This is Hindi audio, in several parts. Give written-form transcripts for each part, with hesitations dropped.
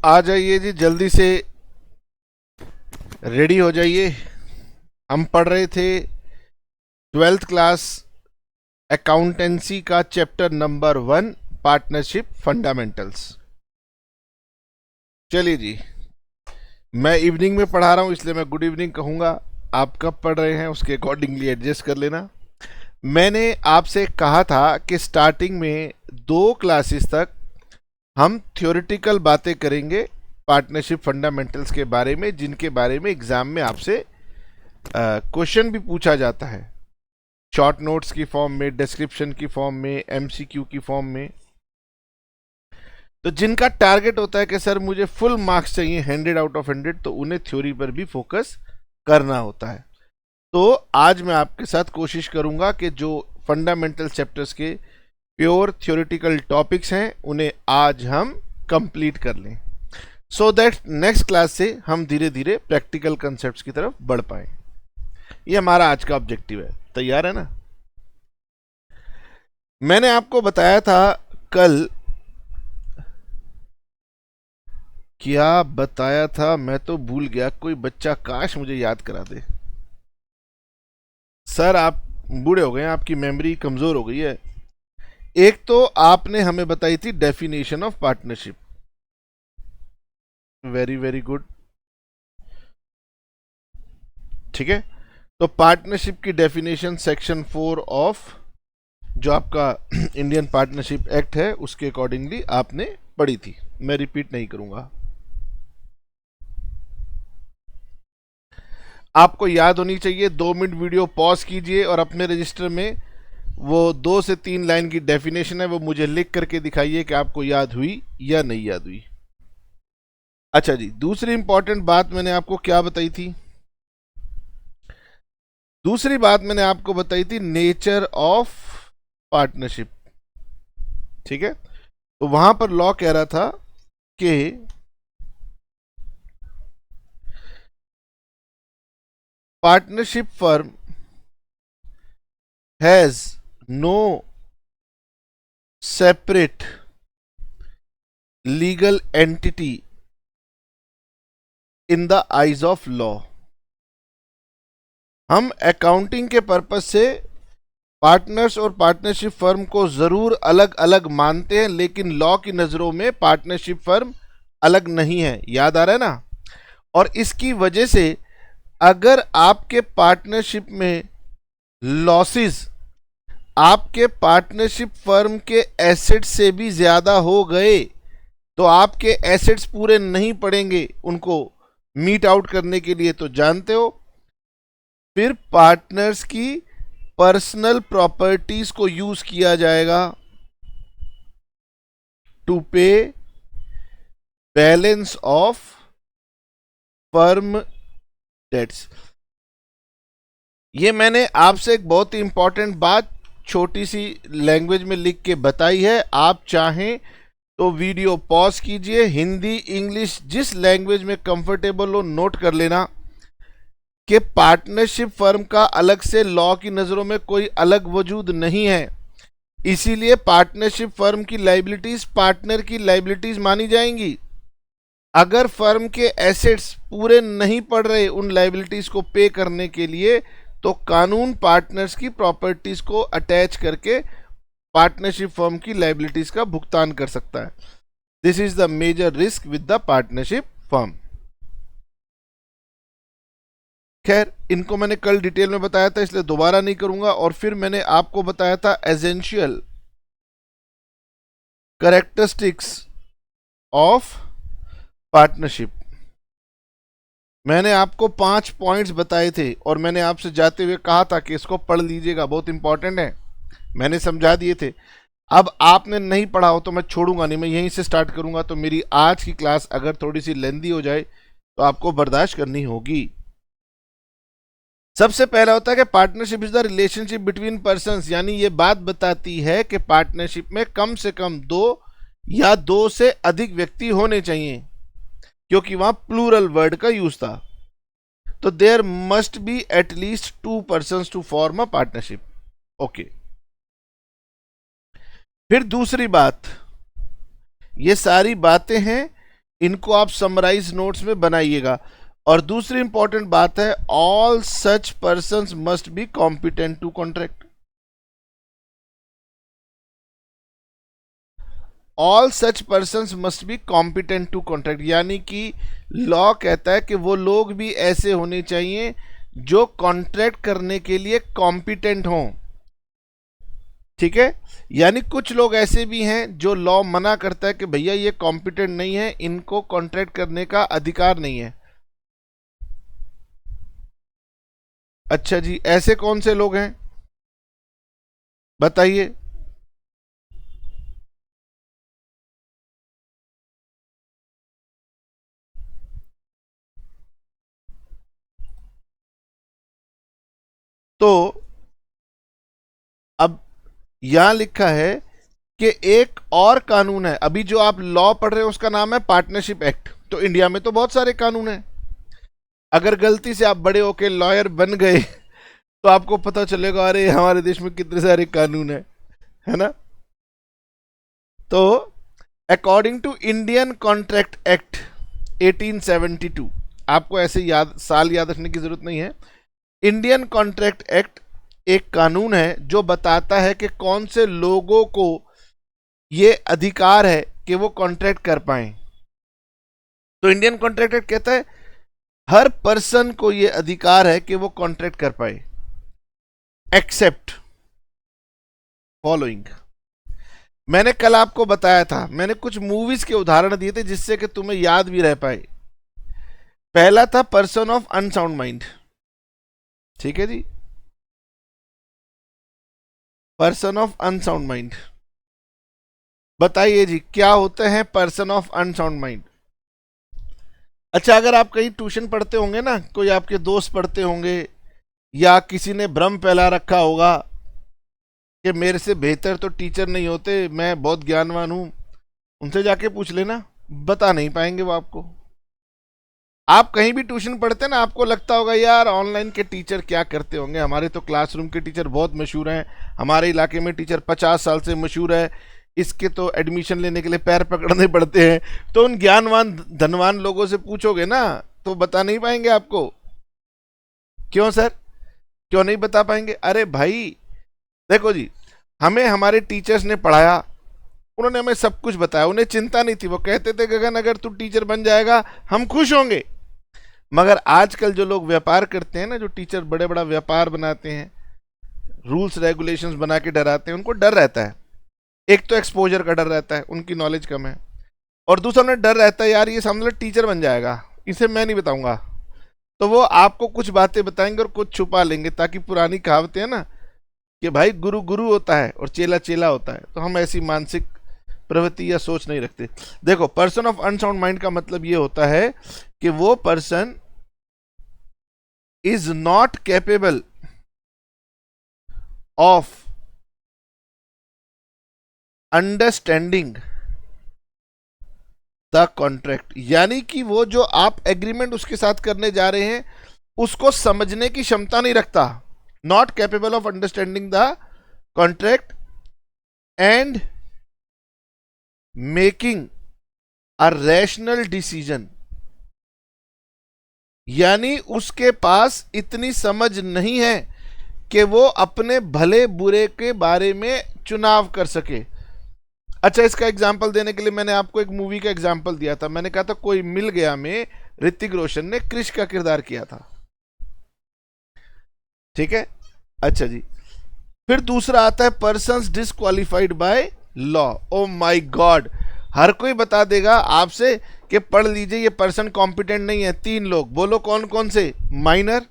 आ जाइए जी, जल्दी से रेडी हो जाइए। हम पढ़ रहे थे 12th क्लास अकाउंटेंसी का चैप्टर नंबर 1 पार्टनरशिप फंडामेंटल्स। चलिए जी, मैं इवनिंग में पढ़ा रहा हूं इसलिए मैं गुड इवनिंग कहूंगा। आप कब पढ़ रहे हैं उसके अकॉर्डिंगली एडजस्ट कर लेना। मैंने आपसे कहा था कि स्टार्टिंग में 2 क्लासेस तक हम थ्योरेटिकल बातें करेंगे पार्टनरशिप फंडामेंटल्स के बारे में, जिनके बारे में एग्जाम में आपसे क्वेश्चन भी पूछा जाता है, शॉर्ट नोट्स की फॉर्म में, डिस्क्रिप्शन की फॉर्म में, एमसीक्यू की फॉर्म में। तो जिनका टारगेट होता है कि सर मुझे फुल मार्क्स चाहिए 100 आउट ऑफ 100, तो उन्हें थ्योरी पर भी फोकस करना होता है। तो आज मैं आपके साथ कोशिश करूंगा कि जो फंडामेंटल चैप्टर्स के प्योर थ्योरेटिकल टॉपिक्स हैं उन्हें आज हम कंप्लीट कर लें, सो दैट नेक्स्ट क्लास से हम धीरे धीरे प्रैक्टिकल कंसेप्ट्स की तरफ बढ़ पाए। ये हमारा आज का ऑब्जेक्टिव है। तैयार है ना? मैंने आपको बताया था कल, क्या बताया था मैं तो भूल गया। कोई बच्चा काश मुझे याद करा दे। सर आप बूढ़े हो गए हैं, आपकी मेमोरी कमजोर हो गई है। एक तो आपने हमें बताई थी definition of partnership. Very very good, ठीक है। तो पार्टनरशिप की डेफिनेशन सेक्शन 4 ऑफ जो आपका इंडियन पार्टनरशिप एक्ट है उसके अकॉर्डिंगली आपने पढ़ी थी, मैं रिपीट नहीं करूंगा। आपको याद होनी चाहिए। 2 मिनट वीडियो पॉज कीजिए और अपने रजिस्टर में वो 2 से 3 लाइन की डेफिनेशन है वो मुझे लिख करके दिखाइए कि आपको याद हुई या नहीं याद हुई। अच्छा जी, दूसरी इंपॉर्टेंट बात मैंने आपको क्या बताई थी? दूसरी बात मैंने आपको बताई थी नेचर ऑफ पार्टनरशिप, ठीक है। तो वहां पर लॉ कह रहा था कि partnership firm has no separate legal entity in the eyes of law. हम अकाउंटिंग के पर्पस से पार्टनर्स और पार्टनरशिप फर्म को जरूर अलग अलग मानते हैं, लेकिन लॉ की नजरों में पार्टनरशिप फर्म अलग नहीं है। याद आ रहा है ना? और इसकी वजह से अगर आपके पार्टनरशिप में लॉसेस आपके पार्टनरशिप फर्म के एसेट्स से भी ज्यादा हो गए तो आपके एसेट्स पूरे नहीं पड़ेंगे उनको मीट आउट करने के लिए। तो जानते हो, फिर पार्टनर्स की पर्सनल प्रॉपर्टीज को यूज किया जाएगा टू पे बैलेंस ऑफ फर्म डेट्स। ये मैंने आपसे एक बहुत ही इंपॉर्टेंट बात छोटी सी लैंग्वेज में लिख के बताई है। आप चाहें तो वीडियो पॉज कीजिए, हिंदी इंग्लिश जिस लैंग्वेज में कंफर्टेबल हो नोट कर लेना कि पार्टनरशिप फर्म का अलग से लॉ की नजरों में कोई अलग वजूद नहीं है। इसीलिए पार्टनरशिप फर्म की लायबिलिटीज पार्टनर की लायबिलिटीज मानी जाएंगी। अगर फर्म के एसेट्स पूरे नहीं पड़ रहे उन लायबिलिटीज को पे करने के लिए, तो कानून पार्टनर्स की प्रॉपर्टीज को अटैच करके पार्टनरशिप फर्म की लायबिलिटीज का भुगतान कर सकता है। This is the major risk with the partnership firm. खैर, इनको मैंने कल डिटेल में बताया था इसलिए दोबारा नहीं करूंगा। और फिर मैंने आपको बताया था एसेंशियल कैरेक्टरिस्टिक्स ऑफ पार्टनरशिप। मैंने आपको 5 पॉइंट्स बताए थे और मैंने आपसे जाते हुए कहा था कि इसको पढ़ लीजिएगा, बहुत इंपॉर्टेंट है। मैंने समझा दिए थे। अब आपने नहीं पढ़ा हो तो मैं छोड़ूंगा नहीं, मैं यहीं से स्टार्ट करूंगा। तो मेरी आज की क्लास अगर थोड़ी सी लेंदी हो जाए तो आपको बर्दाश्त करनी होगी। सबसे पहला होता है कि partnership is the relationship between persons, यानी ये बात बताती है कि पार्टनरशिप में कम से कम 2 या 2 से अधिक व्यक्ति होने चाहिए, क्योंकि वहां प्लूरल वर्ड का यूज था। तो there must be at least 2 persons to form a partnership. Okay. फिर दूसरी बात, ये सारी बातें हैं इनको आप समराइज नोट्स में बनाइएगा। और दूसरी इंपॉर्टेंट बात है, all such persons must be competent to contract. All such persons must be competent to contract, यानी कि लॉ कहता है कि वो लोग भी ऐसे होने चाहिए जो कॉन्ट्रैक्ट करने के लिए कॉम्पिटेंट हों। ठीक है, यानी कुछ लोग ऐसे भी हैं जो लॉ मना करता है कि भैया ये कॉम्पिटेंट नहीं है, इनको कॉन्ट्रैक्ट करने का अधिकार नहीं है। अच्छा जी, ऐसे कौन से लोग हैं बताइए। तो अब यहां लिखा है कि एक और कानून है, अभी जो आप लॉ पढ़ रहे हो उसका नाम है पार्टनरशिप एक्ट। तो इंडिया में तो बहुत सारे कानून हैं, अगर गलती से आप बड़े होके लॉयर बन गए तो आपको पता चलेगा अरे हमारे देश में कितने सारे कानून है ना। तो according to Indian Contract Act 1872, आपको ऐसे साल याद रखने की जरूरत नहीं है। इंडियन कॉन्ट्रैक्ट एक्ट एक कानून है जो बताता है कि कौन से लोगों को ये अधिकार है कि वो कॉन्ट्रैक्ट कर पाए। तो इंडियन कॉन्ट्रैक्ट एक्ट कहता है हर पर्सन को ये अधिकार है कि वो कॉन्ट्रैक्ट कर पाए, एक्सेप्ट फॉलोइंग। मैंने कल आपको बताया था, मैंने कुछ मूवीज के उदाहरण दिए थे जिससे कि तुम्हें याद भी रह पाए। पहला था पर्सन ऑफ अनसाउंड माइंड, ठीक है जी, पर्सन ऑफ अनसाउंड माइंड। बताइए जी क्या होते हैं पर्सन ऑफ अनसाउंड माइंड। अच्छा, अगर आप कहीं ट्यूशन पढ़ते होंगे ना, कोई आपके दोस्त पढ़ते होंगे या किसी ने भ्रम फैला रखा होगा कि मेरे से बेहतर तो टीचर नहीं होते, मैं बहुत ज्ञानवान हूं, उनसे जाके पूछ लेना, बता नहीं पाएंगे वो आपको। आप कहीं भी ट्यूशन पढ़ते हैं ना, आपको लगता होगा यार ऑनलाइन के टीचर क्या करते होंगे, हमारे तो क्लासरूम के टीचर बहुत मशहूर हैं, हमारे इलाके में टीचर 50 साल से मशहूर है, इसके तो एडमिशन लेने के लिए पैर पकड़ने पड़ते हैं। तो उन ज्ञानवान धनवान लोगों से पूछोगे ना तो बता नहीं पाएंगे आपको। क्यों सर, क्यों नहीं बता पाएंगे? अरे भाई देखो जी, हमें हमारे टीचर्स ने पढ़ाया, उन्होंने हमें सब कुछ बताया, उन्हें चिंता नहीं थी, वो कहते थे गगन अगर तू टीचर बन जाएगा हम खुश होंगे। मगर आजकल जो लोग व्यापार करते हैं ना, जो टीचर बड़े बड़ा व्यापार बनाते हैं, रूल्स रेगुलेशंस बना के डराते हैं, उनको डर रहता है। एक तो एक्सपोजर का डर रहता है, उनकी नॉलेज कम है, और दूसरा उन्हें डर रहता है यार ये सामने टीचर बन जाएगा, इसे मैं नहीं बताऊंगा। तो वो आपको कुछ बातें बताएंगे और कुछ छुपा लेंगे, ताकि पुरानी कहावतें हैं ना कि भाई गुरु गुरु होता है और चेला चेला होता है, तो हम ऐसी मानसिक प्रवृत्ति या सोच नहीं रखते। देखो, पर्सन ऑफ अनसाउंड माइंड का मतलब ये होता है कि वो person is not capable of understanding the contract, यानी कि वो जो आप एग्रीमेंट उसके साथ करने जा रहे हैं उसको समझने की क्षमता नहीं रखता। Not capable of understanding the contract and making a rational decision, यानी उसके पास इतनी समझ नहीं है कि वो अपने भले बुरे के बारे में चुनाव कर सके। अच्छा, इसका एग्जाम्पल देने के लिए मैंने आपको एक मूवी का एग्जाम्पल दिया था, मैंने कहा था कोई मिल गया में ऋतिक रोशन ने क्रिश का किरदार किया था, ठीक है। अच्छा जी, फिर दूसरा आता है persons disqualified by law. Oh my God, हर कोई बता देगा आपसे कि पढ़ लीजिए ये पर्सन कॉम्पिटेंट नहीं है। 3 लोग बोलो कौन कौन से? माइनर,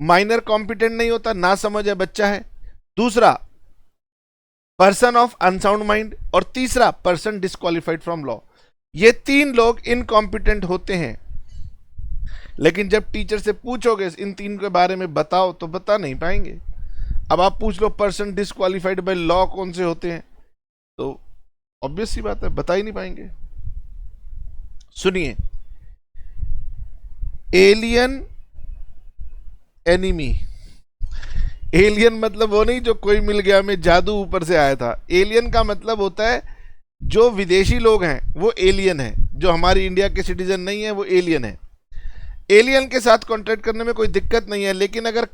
माइनर कॉम्पिटेंट नहीं होता, ना समझ है, बच्चा है। दूसरा पर्सन ऑफ अनसाउंड माइंड, और तीसरा पर्सन डिसक्वालिफाइड फ्रॉम लॉ। ये 3 लोग इनकॉम्पिटेंट होते हैं, लेकिन जब टीचर से पूछोगे इन 3 के बारे में बताओ तो बता नहीं पाएंगे। अब आप पूछ low person disqualified by law कौन से होते हैं, तो ऑब्वियस सी बात है बता ही नहीं पाएंगे। सुनिए, एलियन एनिमी। एलियन मतलब वो नहीं जो कोई मिल गया में जादू ऊपर से आया था। एलियन का मतलब होता है जो विदेशी लोग हैं वो एलियन है, जो हमारी इंडिया के सिटीजन नहीं है, वो एलियन है। एलियन के साथ कॉन्ट्रैक्ट करने में कोई दिक्कत नहीं है, लेकिन अगर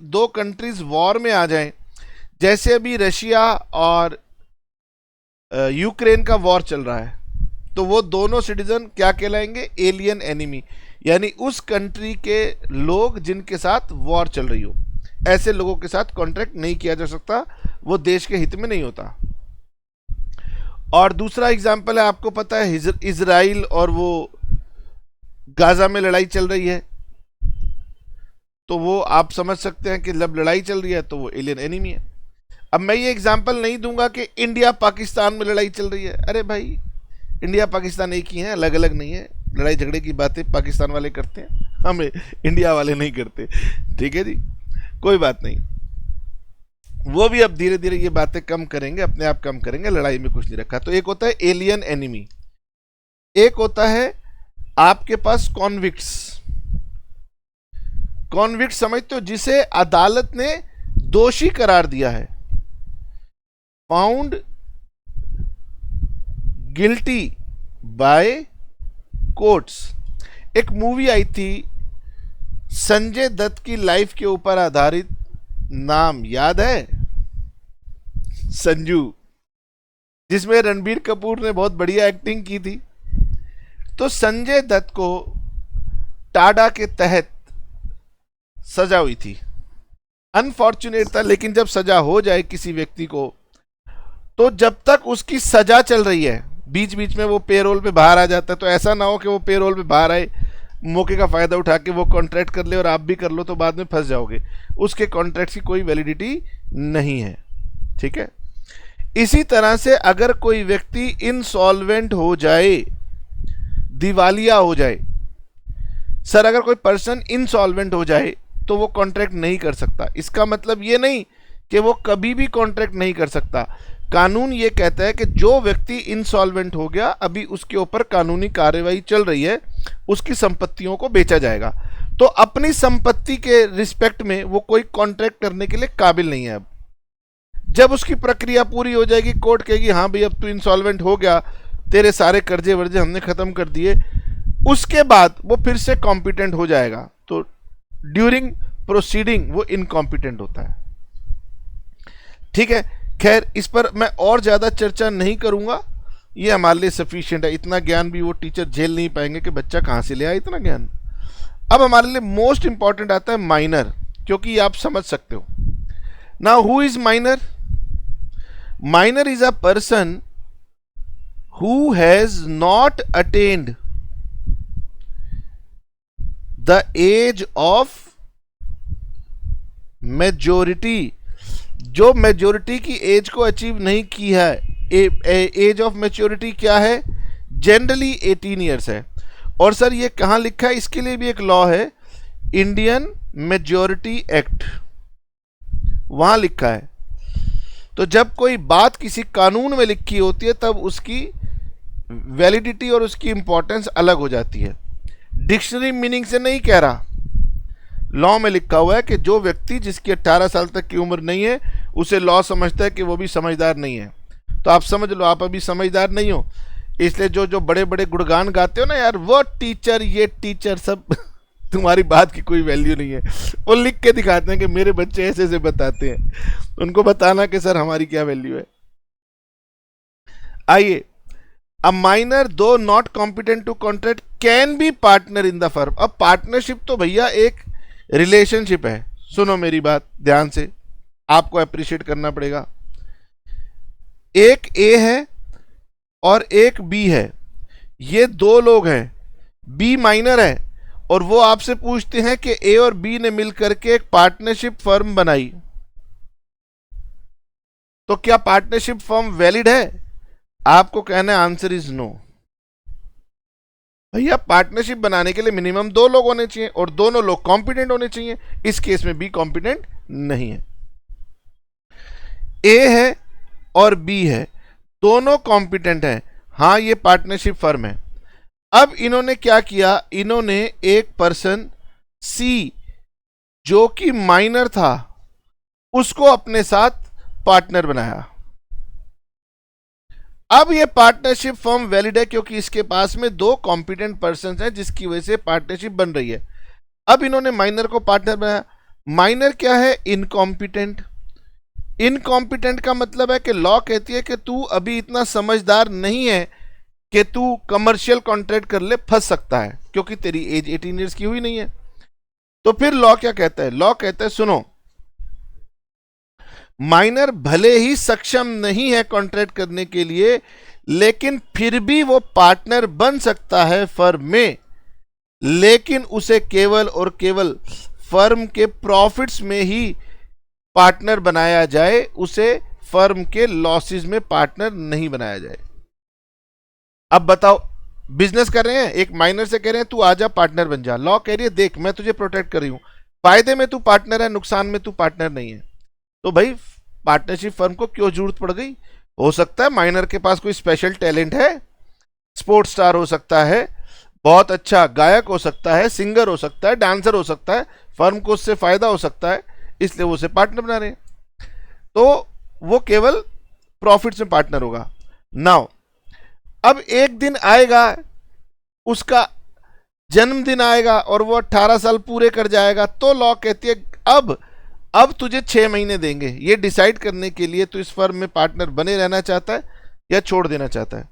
दो कंट्रीज वॉर में आ जाएं, जैसे अभी रशिया और यूक्रेन का वॉर चल रहा है, तो वो दोनों सिटीजन क्या कहलाएंगे? एलियन एनिमी, यानी उस कंट्री के लोग जिनके साथ वॉर चल रही हो, ऐसे लोगों के साथ कॉन्ट्रैक्ट नहीं किया जा सकता, वो देश के हित में नहीं होता। और दूसरा एग्जाम्पल है, आपको पता है इजराइल और वो गाजा में लड़ाई चल रही है, तो वो आप समझ सकते हैं कि जब लड़ाई चल रही है तो वो एलियन एनिमी है। अब मैं ये एग्जाम्पल नहीं दूंगा कि इंडिया पाकिस्तान में लड़ाई चल रही है। अरे भाई, इंडिया पाकिस्तान एक ही है, अलग अलग नहीं है। लड़ाई झगड़े की बातें पाकिस्तान वाले करते हैं, हमें इंडिया वाले नहीं करते। ठीक है जी, कोई बात नहीं, वो भी अब धीरे धीरे ये बातें कम करेंगे, अपने आप कम करेंगे, लड़ाई में कुछ नहीं रखा। तो एक होता है एलियन एनिमी, एक होता है आपके पास कॉन्विक्ट्स। कॉन्विक्ट समझते हो? जिसे अदालत ने दोषी करार दिया है, फाउंड गिल्टी बाय कोर्ट्स। एक मूवी आई थी संजय दत्त की लाइफ के ऊपर आधारित, नाम याद है? संजू, जिसमें रणबीर कपूर ने बहुत बढ़िया एक्टिंग की थी। तो संजय दत्त को टाडा के तहत सजा हुई थी। अनफॉर्चुनेट था, लेकिन जब सजा हो जाए किसी व्यक्ति को, तो जब तक उसकी सजा चल रही है, बीच बीच में वो पेरोल पे बाहर आ जाता है। तो ऐसा ना हो कि वो पेरोल पे बाहर आए, मौके का फायदा उठा के वो कॉन्ट्रैक्ट कर ले और आप भी कर लो, तो बाद में फंस जाओगे। उसके कॉन्ट्रैक्ट की कोई वैलिडिटी नहीं है। ठीक है, इसी तरह से अगर कोई व्यक्ति इनसॉल्वेंट हो जाए, दिवालिया हो जाए, सर अगर कोई पर्सन इनसॉल्वेंट हो जाए तो वो कॉन्ट्रैक्ट नहीं कर सकता। इसका मतलब ये नहीं कि वो कभी भी कॉन्ट्रैक्ट नहीं कर सकता। कानून ये कहता है कि जो व्यक्ति इनसॉल्वेंट हो गया, अभी उसके ऊपर कानूनी कार्यवाही चल रही है, उसकी संपत्तियों को बेचा जाएगा, तो अपनी संपत्ति के रिस्पेक्ट में वो कोई कॉन्ट्रैक्ट करने के लिए काबिल नहीं है। अब जब उसकी प्रक्रिया पूरी हो जाएगी, कोर्ट कहेगी हाँ भाई अब तू इंसॉल्वेंट हो गया, तेरे सारे कर्जे वर्जे हमने खत्म कर दिए, उसके बाद वो फिर से कॉम्पिटेंट हो जाएगा। तो ड्यूरिंग प्रोसीडिंग वो इनकॉम्पिटेंट होता है। ठीक है, खैर इस पर मैं और ज्यादा चर्चा नहीं करूंगा, ये हमारे लिए सफिशिएंट है। इतना ज्ञान भी वो टीचर झेल नहीं पाएंगे कि बच्चा कहां से ले आया इतना ज्ञान। अब हमारे लिए मोस्ट इंपॉर्टेंट आता है माइनर, क्योंकि आप समझ सकते हो। Now who is minor? Minor is a person who has not attained the age of majority, जो मेजोरिटी की एज को अचीव नहीं की है। एज ऑफ मेच्योरिटी क्या है? जनरली 18 ईयर्स है। और सर ये कहाँ लिखा है? इसके लिए भी एक लॉ है, इंडियन मेजोरिटी एक्ट, वहां लिखा है। तो जब कोई बात किसी कानून में लिखी होती है, तब उसकी वैलिडिटी और उसकी इंपॉर्टेंस अलग हो जाती है। डिक्शनरी मीनिंग से नहीं कह रहा, लॉ में लिखा हुआ है कि जो व्यक्ति जिसकी 18 साल तक की उम्र नहीं है, उसे लॉ समझता है कि वो भी समझदार नहीं है। तो आप समझ लो आप अभी समझदार नहीं हो, इसलिए जो जो बड़े बड़े गुणगान गाते हो ना यार, वो टीचर ये टीचर सब तुम्हारी बात की कोई वैल्यू नहीं है। वो लिख के दिखाते हैं कि मेरे बच्चे ऐसे ऐसे बताते हैं, उनको बताना कि सर हमारी क्या वैल्यू है। आइए, a minor though not competent to contract can be partner in the firm. अब पार्टनरशिप तो भैया एक रिलेशनशिप है। सुनो मेरी बात ध्यान से, आपको अप्रिशिएट करना पड़ेगा। एक ए है और एक बी है, ये दो लोग हैं, बी माइनर है, और वो आपसे पूछते हैं कि ए और बी ने मिलकर के एक पार्टनरशिप फर्म बनाई, तो क्या पार्टनरशिप फर्म वैलिड है? आपको कहना है आंसर इज नो। भैया पार्टनरशिप बनाने के लिए मिनिमम दो लोग होने चाहिए और दोनों लोग कॉम्पिटेंट होने चाहिए। इस केस में बी कॉम्पिटेंट नहीं है। ए है और बी है, दोनों कॉम्पिटेंट हैं, हाँ ये पार्टनरशिप फर्म है। अब इन्होंने क्या किया? इन्होंने एक पर्सन सी जो कि माइनर था उसको अपने साथ पार्टनर बनाया। अब ये पार्टनरशिप फर्म वैलिड है क्योंकि इसके पास में 2 कॉम्पिटेंट पर्सन हैं जिसकी वजह से पार्टनरशिप बन रही है। अब इन्होंने माइनर को पार्टनर बनाया। माइनर क्या है? इनकॉम्पिटेंट। इनकॉम्पिटेंट का मतलब है कि लॉ कहती है कि तू अभी इतना समझदार नहीं है कि तू कमर्शियल कॉन्ट्रैक्ट कर ले, फंस सकता है क्योंकि तेरी एज 18 ईयर्स की हुई नहीं है। तो फिर लॉ क्या कहता है? लॉ कहता है सुनो, माइनर भले ही सक्षम नहीं है कॉन्ट्रैक्ट करने के लिए, लेकिन फिर भी वो पार्टनर बन सकता है फर्म में, लेकिन उसे केवल और केवल फर्म के प्रॉफिट्स में ही पार्टनर बनाया जाए, उसे फर्म के लॉसेस में पार्टनर नहीं बनाया जाए। अब बताओ, बिजनेस कर रहे हैं, एक माइनर से कह रहे हैं तू आजा पार्टनर बन जा। लॉ कह रही है देख मैं तुझे प्रोटेक्ट कर रही हूं, फायदे में तू पार्टनर है, नुकसान में तू पार्टनर नहीं है। तो भाई पार्टनरशिप फर्म को क्यों जरूरत पड़ गई? हो सकता है माइनर के पास कोई स्पेशल टैलेंट है, स्पोर्ट्स स्टार हो सकता है, बहुत अच्छा गायक हो सकता है, सिंगर हो सकता है, डांसर हो सकता है, फर्म को उससे फायदा हो सकता है, इसलिए वो उसे पार्टनर बना रहे हैं। तो वो केवल प्रॉफिट्स में पार्टनर होगा। नाउ अब एक दिन आएगा, उसका जन्मदिन आएगा और वो 18 साल पूरे कर जाएगा, तो लॉ कहती है अब तुझे 6 महीने देंगे ये डिसाइड करने के लिए तू इस फर्म में पार्टनर बने रहना चाहता है या छोड़ देना चाहता है।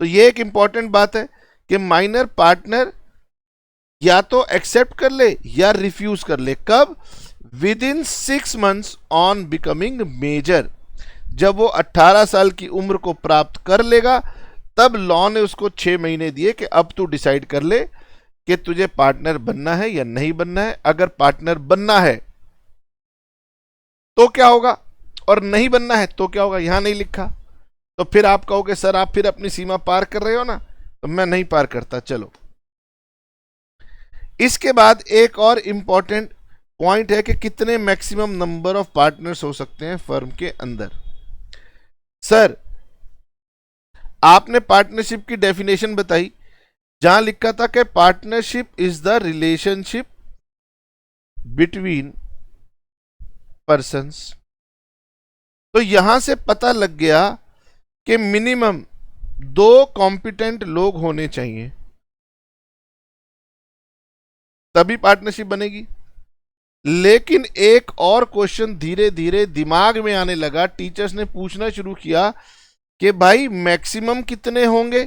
तो ये एक इंपॉर्टेंट बात है कि माइनर पार्टनर या तो एक्सेप्ट कर ले या रिफ्यूज कर ले। कब? Within 6 months on becoming major. जब वो 18 साल की उम्र को प्राप्त कर लेगा तब लॉ ने उसको 6 महीने दिए कि अब तू डिसाइड कर ले कि तुझे पार्टनर बनना है या नहीं बनना है। अगर पार्टनर बनना है तो क्या होगा और नहीं बनना है तो क्या होगा, यहां नहीं लिखा। तो फिर आप कहोगे सर आप फिर अपनी सीमा पार कर रहे हो ना, तो मैं नहीं पार करता। चलो, इसके बाद एक और इंपॉर्टेंट पॉइंट है कि कितने मैक्सिमम नंबर ऑफ पार्टनर्स हो सकते हैं फर्म के अंदर। सर आपने पार्टनरशिप की डेफिनेशन बताई, जहां लिखा था कि partnership is the relationship between persons. तो यहां से पता लग गया कि मिनिमम 2 कॉम्पिटेंट लोग होने चाहिए तभी पार्टनरशिप बनेगी। लेकिन एक और क्वेश्चन धीरे धीरे दिमाग में आने लगा, टीचर्स ने पूछना शुरू किया कि भाई मैक्सिमम कितने होंगे।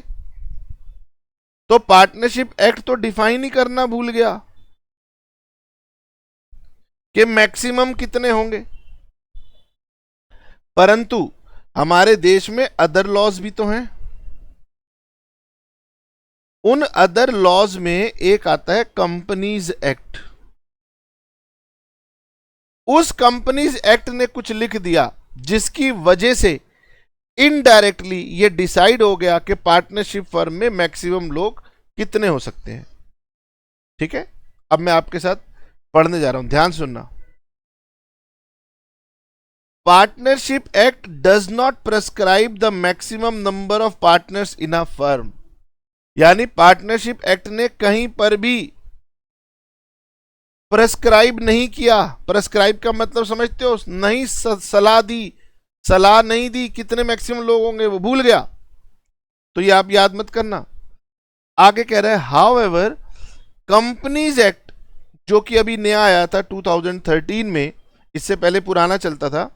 तो पार्टनरशिप एक्ट तो डिफाइन ही करना भूल गया कि मैक्सिमम कितने होंगे। परंतु हमारे देश में अदर लॉज भी तो हैं। उन अदर लॉज में एक आता है कंपनीज एक्ट। उस कंपनीज एक्ट ने कुछ लिख दिया जिसकी वजह से इनडायरेक्टली ये डिसाइड हो गया कि पार्टनरशिप फर्म में मैक्सिमम लोग कितने हो सकते हैं। ठीक है, अब मैं आपके साथ पढ़ने जा रहा हूं, ध्यान सुनना। Partnership act does not prescribe the maximum number of partners in a firm. यानी पार्टनरशिप एक्ट ने कहीं पर भी प्रेस्क्राइब नहीं किया। प्रेस्क्राइब का मतलब समझते हो? नहीं सलाह दी, सलाह नहीं दी कितने मैक्सिमम लोग होंगे, वो भूल गया। तो ये आप याद मत करना। आगे कह रहा है हाउ एवर कंपनीज एक्ट, जो कि अभी नया आया था 2013 में, इससे पहले पुराना चलता था,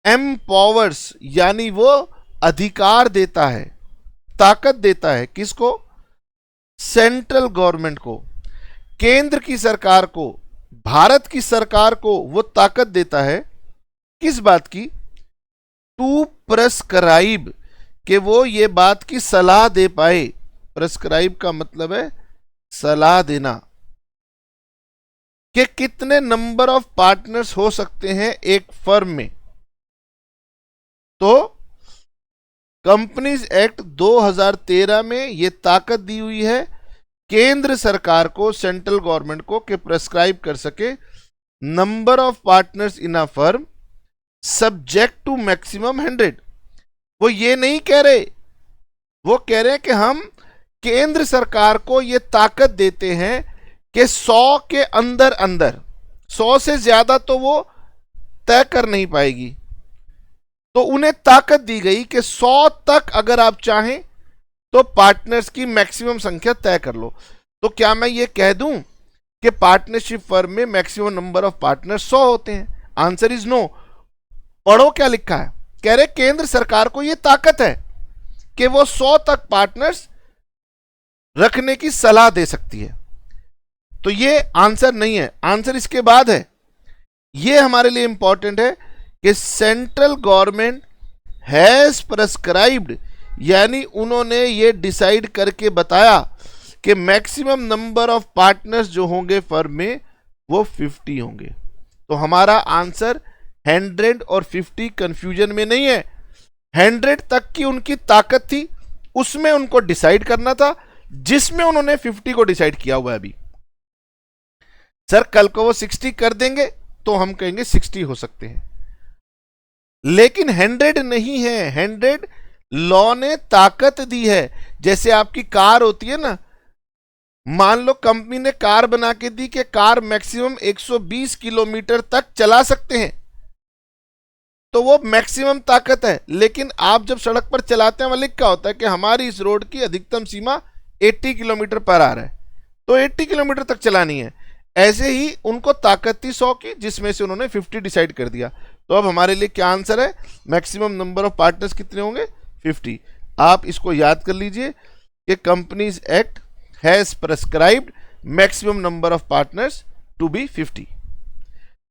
एम्पावर्स यानी वो अधिकार देता है, ताकत देता है। किसको? सेंट्रल गवर्नमेंट को, केंद्र की सरकार को, भारत की सरकार को वो ताकत देता है। किस बात की? टू प्रेस्क्राइब, कि वो ये बात की सलाह दे पाए। प्रेस्क्राइब का मतलब है सलाह देना, कि कितने नंबर ऑफ पार्टनर्स हो सकते हैं एक फर्म में। तो कंपनीज एक्ट 2013 में ये ताकत दी हुई है केंद्र सरकार को, सेंट्रल गवर्नमेंट को, कि प्रेस्क्राइब कर सके number of partners in a firm subject to maximum 100। वो ये नहीं कह रहे, वो कह रहे हैं कि हम केंद्र सरकार को ये ताकत देते हैं कि 100 के अंदर अंदर, 100 से ज्यादा तो वो तय कर नहीं पाएगी। तो उन्हें ताकत दी गई कि 100 तक अगर आप चाहें तो पार्टनर्स की मैक्सिमम संख्या तय कर लो। तो क्या मैं ये कह दूं कि पार्टनरशिप फर्म में मैक्सिमम नंबर ऑफ पार्टनर 100 होते हैं? Answer is no. पढ़ो क्या लिखा है। कह रहे केंद्र सरकार को यह ताकत है कि वो 100 तक पार्टनर्स रखने की सलाह दे सकती है। तो ये आंसर नहीं है, आंसर इसके बाद है। ये हमारे लिए इंपॉर्टेंट है कि सेंट्रल गवर्नमेंट हैज प्रेस्क्राइब्ड, यानी उन्होंने ये डिसाइड करके बताया कि मैक्सिमम नंबर ऑफ पार्टनर्स जो होंगे फर्म में वो 50 होंगे। तो हमारा आंसर 100 और 50 कंफ्यूजन में नहीं है। 100 तक की उनकी ताकत थी, उसमें उनको डिसाइड करना था, जिसमें उन्होंने 50 को डिसाइड किया हुआ है अभी। सर कल को वो 60 कर देंगे तो हम कहेंगे 60 हो सकते हैं, लेकिन 100 नहीं है। 100 लॉ ने ताकत दी है। जैसे आपकी कार होती है ना, मान लो कंपनी ने कार बना के दी कि कार मैक्सिमम 120 किलोमीटर तक चला सकते हैं, तो वो मैक्सिमम ताकत है। लेकिन आप जब सड़क पर चलाते हैं, वहां लिखा होता है कि हमारी इस रोड की अधिकतम सीमा 80 किलोमीटर पर आ रहा है, तो 80 किलोमीटर तक चलानी है। ऐसे ही उनको ताकत थी 100 की, जिसमें से उन्होंने 50 डिसाइड कर दिया। तो अब हमारे लिए क्या आंसर है? मैक्सिमम नंबर ऑफ पार्टनर्स कितने होंगे? 50। आप इसको याद कर लीजिए कि companies act has prescribed maximum number of partners to be 50।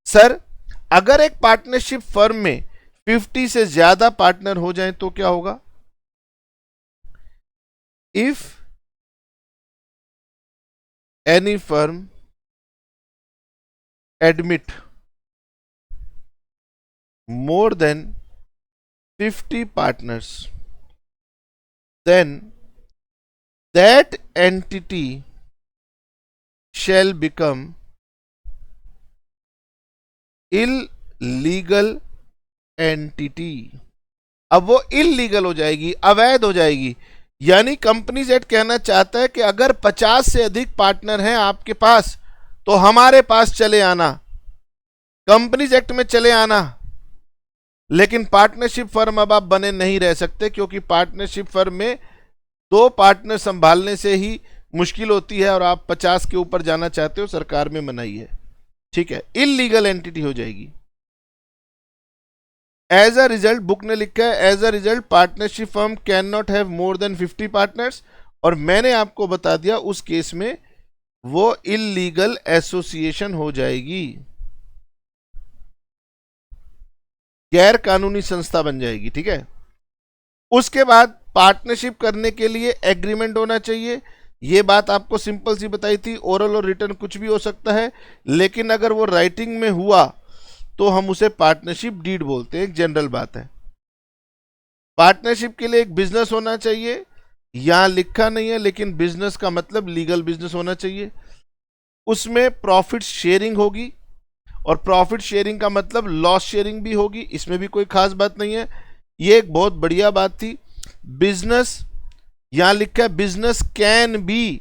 Sir अगर एक पार्टनरशिप फर्म में 50 से ज्यादा पार्टनर हो जाए तो क्या होगा? If any firm admit more than 50 partners, then that entity shall become illegal entity। अब वो इलीगल हो जाएगी, अवैध हो जाएगी। यानी कंपनीज एक्ट कहना चाहता है कि अगर 50 से अधिक पार्टनर हैं आपके पास तो हमारे पास चले आना, कंपनीज एक्ट में चले आना। लेकिन पार्टनरशिप फर्म अब आप बने नहीं रह सकते, क्योंकि पार्टनरशिप फर्म में 2 पार्टनर संभालने से ही मुश्किल होती है, और आप 50 के ऊपर जाना चाहते हो, सरकार में मनाही है। ठीक है, इलीगल एंटिटी हो जाएगी। एज अ रिजल्ट, बुक ने लिखा है as a result partnership firm can not have more than 50 partners, और मैंने आपको बता दिया उस केस में वो इलीगल एसोसिएशन हो जाएगी, गैर कानूनी संस्था बन जाएगी। ठीक है, उसके बाद पार्टनरशिप करने के लिए एग्रीमेंट होना चाहिए। ये बात आपको सिंपल सी बताई थी, ओरल और रिटर्न कुछ भी हो सकता है, लेकिन अगर वो राइटिंग में हुआ तो हम उसे पार्टनरशिप डीड बोलते हैं, एक जनरल बात है। पार्टनरशिप के लिए एक बिजनेस होना चाहिए, यहां लिखा नहीं है, लेकिन बिजनेस का मतलब लीगल बिजनेस होना चाहिए। उसमें प्रॉफिट शेयरिंग होगी, और प्रॉफिट शेयरिंग का मतलब लॉस शेयरिंग भी होगी, इसमें भी कोई खास बात नहीं है। ये एक बहुत बढ़िया बात थी। बिजनेस, यहां लिखा है बिजनेस कैन बी,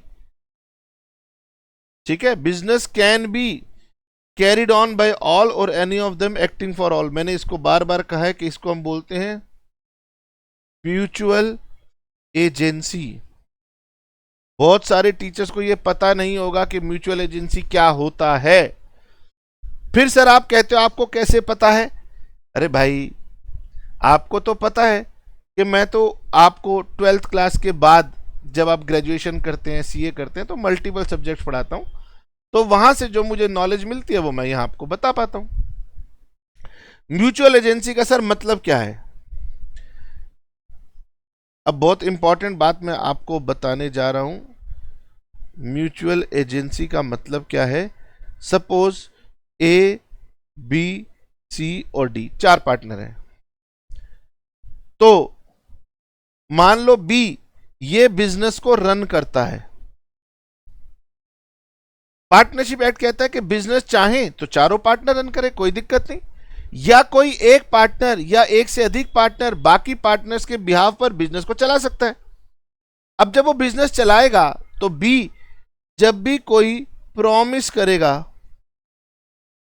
ठीक है, business can be carried on by all or any of them acting for all. मैंने इसको बार बार कहा है कि इसको हम बोलते हैं म्यूचुअल एजेंसी। बहुत सारे टीचर्स को यह पता नहीं होगा कि म्यूचुअल एजेंसी क्या होता है। फिर सर आप कहते हो आपको कैसे पता है? अरे भाई आपको तो पता है कि मैं तो आपको 12th क्लास के बाद जब आप ग्रेजुएशन करते हैं, सीए करते हैं, तो मल्टीपल सब्जेक्ट पढ़ाता हूं, तो वहां से जो मुझे नॉलेज मिलती है वो मैं यहां आपको बता पाता हूं। म्यूचुअल एजेंसी का सर मतलब क्या है? अब बहुत इंपॉर्टेंट बात मैं आपको बताने जा रहा हूं। म्यूचुअल एजेंसी का मतलब क्या है? सपोज ए, बी, सी और डी 4 पार्टनर हैं, तो मान लो बी ये बिजनेस को रन करता है। पार्टनरशिप एक्ट कहता है कि बिजनेस चाहे तो चारों पार्टनर रन करे, कोई दिक्कत नहीं, या कोई एक पार्टनर या एक से अधिक पार्टनर बाकी पार्टनर्स के बिहाफ पर बिजनेस को चला सकता है। अब जब वो बिजनेस चलाएगा तो बी जब भी कोई प्रॉमिस करेगा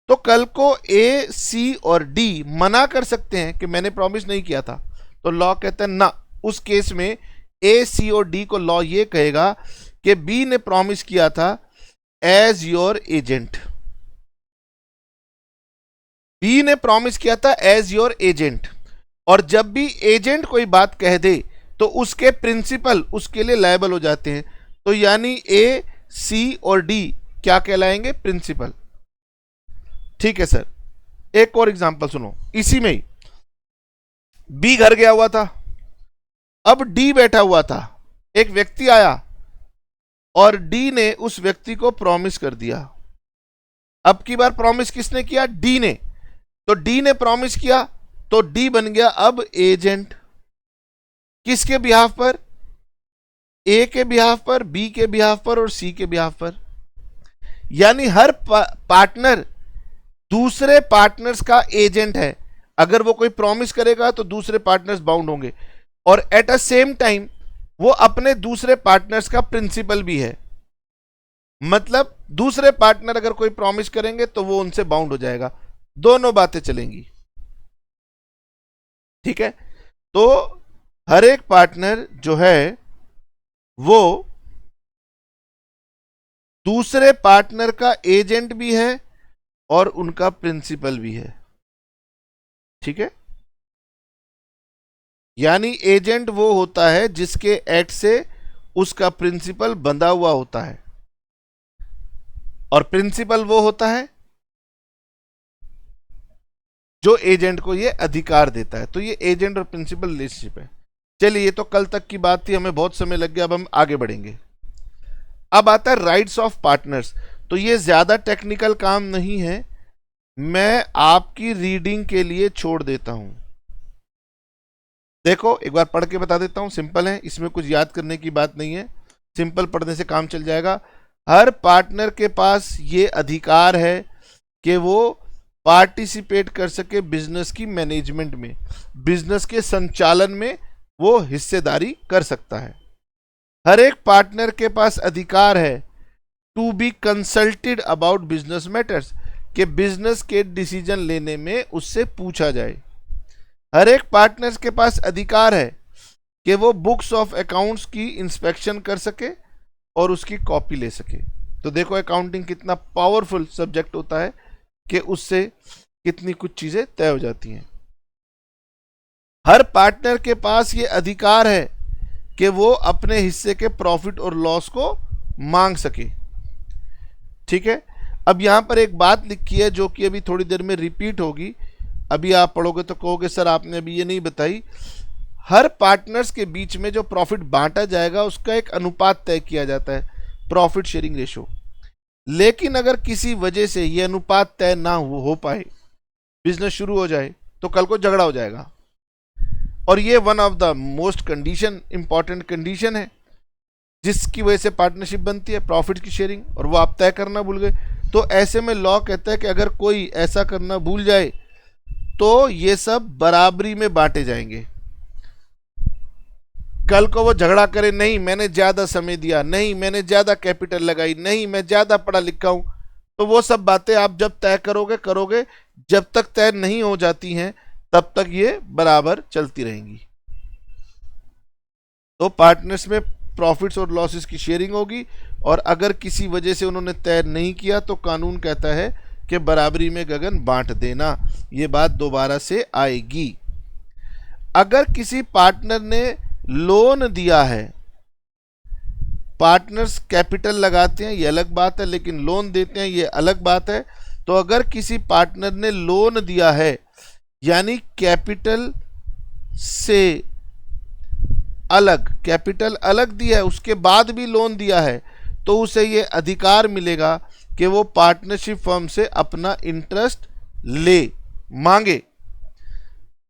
तो कल को ए, सी और डी मना कर सकते हैं कि मैंने प्रॉमिस नहीं किया था, तो लॉ कहता है ना, उस केस में ए, सी और डी को लॉ ये कहेगा कि बी ने प्रॉमिस किया था एज योर एजेंट, बी ने प्रॉमिस किया था एज योर एजेंट, और जब भी एजेंट कोई बात कह दे तो उसके प्रिंसिपल उसके लिए लायबल हो जाते हैं, तो यानी ए, सी और डी क्या कहलाएंगे? प्रिंसिपल। ठीक है सर, एक और एग्जांपल सुनो इसी में ही। बी घर गया हुआ था, अब डी बैठा हुआ था, एक व्यक्ति आया और डी ने उस व्यक्ति को प्रॉमिस कर दिया। अब की बार प्रॉमिस किसने किया? डी ने। तो डी ने प्रॉमिस किया तो डी बन गया अब एजेंट। किसके बिहाफ पर? ए के बिहाफ पर, बी के बिहाफ पर और सी के बिहाफ पर। यानी हर पार्टनर दूसरे पार्टनर्स का एजेंट है। अगर वो कोई प्रॉमिस करेगा तो दूसरे पार्टनर्स बाउंड होंगे, और एट अ सेम टाइम वो अपने दूसरे पार्टनर्स का प्रिंसिपल भी है। मतलब दूसरे पार्टनर अगर कोई प्रॉमिस करेंगे तो वो उनसे बाउंड हो जाएगा, दोनों बातें चलेंगी। ठीक है, तो हर एक पार्टनर जो है वो दूसरे पार्टनर का एजेंट भी है और उनका प्रिंसिपल भी है। ठीक है, यानी एजेंट वो होता है जिसके एक्ट से उसका प्रिंसिपल बंधा हुआ होता है, और प्रिंसिपल वो होता है जो एजेंट को ये अधिकार देता है। तो ये एजेंट और प्रिंसिपल रिलेशनशिप है। चलिए, ये तो कल तक की बात थी, हमें बहुत समय लग गया, अब हम आगे बढ़ेंगे। अब आता है राइट्स ऑफ पार्टनर्स। तो ये ज्यादा टेक्निकल काम नहीं है, मैं आपकी रीडिंग के लिए छोड़ देता हूं। देखो एक बार पढ़ के बता देता हूं, सिंपल है, इसमें कुछ याद करने की बात नहीं है, सिंपल पढ़ने से काम चल जाएगा। हर पार्टनर के पास ये अधिकार है कि वो पार्टिसिपेट कर सके बिजनेस की मैनेजमेंट में, बिजनेस के संचालन में वो हिस्सेदारी कर सकता है। हर एक पार्टनर के पास अधिकार है to be consulted about business matters, कि बिजनेस के डिसीजन लेने में उससे पूछा जाए। हर एक पार्टनर के पास अधिकार है कि वो बुक्स ऑफ अकाउंट्स की इंस्पेक्शन कर सके और उसकी कॉपी ले सके। तो देखो अकाउंटिंग कितना पावरफुल सब्जेक्ट होता है कि उससे कितनी कुछ चीजें तय हो जाती हैं। हर पार्टनर के पास ये अधिकार है कि वो अपने हिस्से के प्रॉफिट और लॉस को मांग सके। ठीक है, अब यहां पर एक बात लिखी है जो कि अभी थोड़ी देर में रिपीट होगी, अभी आप पढ़ोगे तो कहोगे सर आपने अभी ये नहीं बताई। हर पार्टनर्स के बीच में जो प्रॉफिट बांटा जाएगा उसका एक अनुपात तय किया जाता है, प्रॉफिट शेयरिंग रेशो। लेकिन अगर किसी वजह से ये अनुपात तय ना हो पाए, बिजनेस शुरू हो जाए, तो कल को झगड़ा हो जाएगा। और ये one of the most condition, important condition है जिसकी वजह से पार्टनरशिप बनती है, प्रॉफिट की शेयरिंग, और वो आप तय करना भूल गए। तो ऐसे में लॉ कहता है कि अगर कोई ऐसा करना भूल जाए तो ये सब बराबरी में बांटे जाएंगे। कल को वो झगड़ा करे, नहीं मैंने ज्यादा समय दिया, नहीं मैंने ज्यादा कैपिटल लगाई, नहीं मैं ज्यादा पढ़ा लिखा हूं, तो वो सब बातें आप जब तय करोगे, जब तक तय नहीं हो जाती हैं तब तक ये बराबर चलती रहेंगी। तो पार्टनर्स में प्रॉफिट्स और लॉसेस की शेयरिंग होगी, और अगर किसी वजह से उन्होंने तय नहीं किया तो कानून कहता है कि बराबरी में गगन बांट देना। ये बात दोबारा से आएगी। अगर किसी पार्टनर ने लोन दिया है, पार्टनर्स कैपिटल लगाते हैं ये अलग बात है, लेकिन लोन देते हैं ये अलग बात है। तो अगर किसी पार्टनर ने लोन दिया है, यानी कैपिटल से अलग, कैपिटल अलग दिया है उसके बाद भी लोन दिया है, तो उसे ये अधिकार मिलेगा कि वो पार्टनरशिप फर्म से अपना इंटरेस्ट ले, मांगे।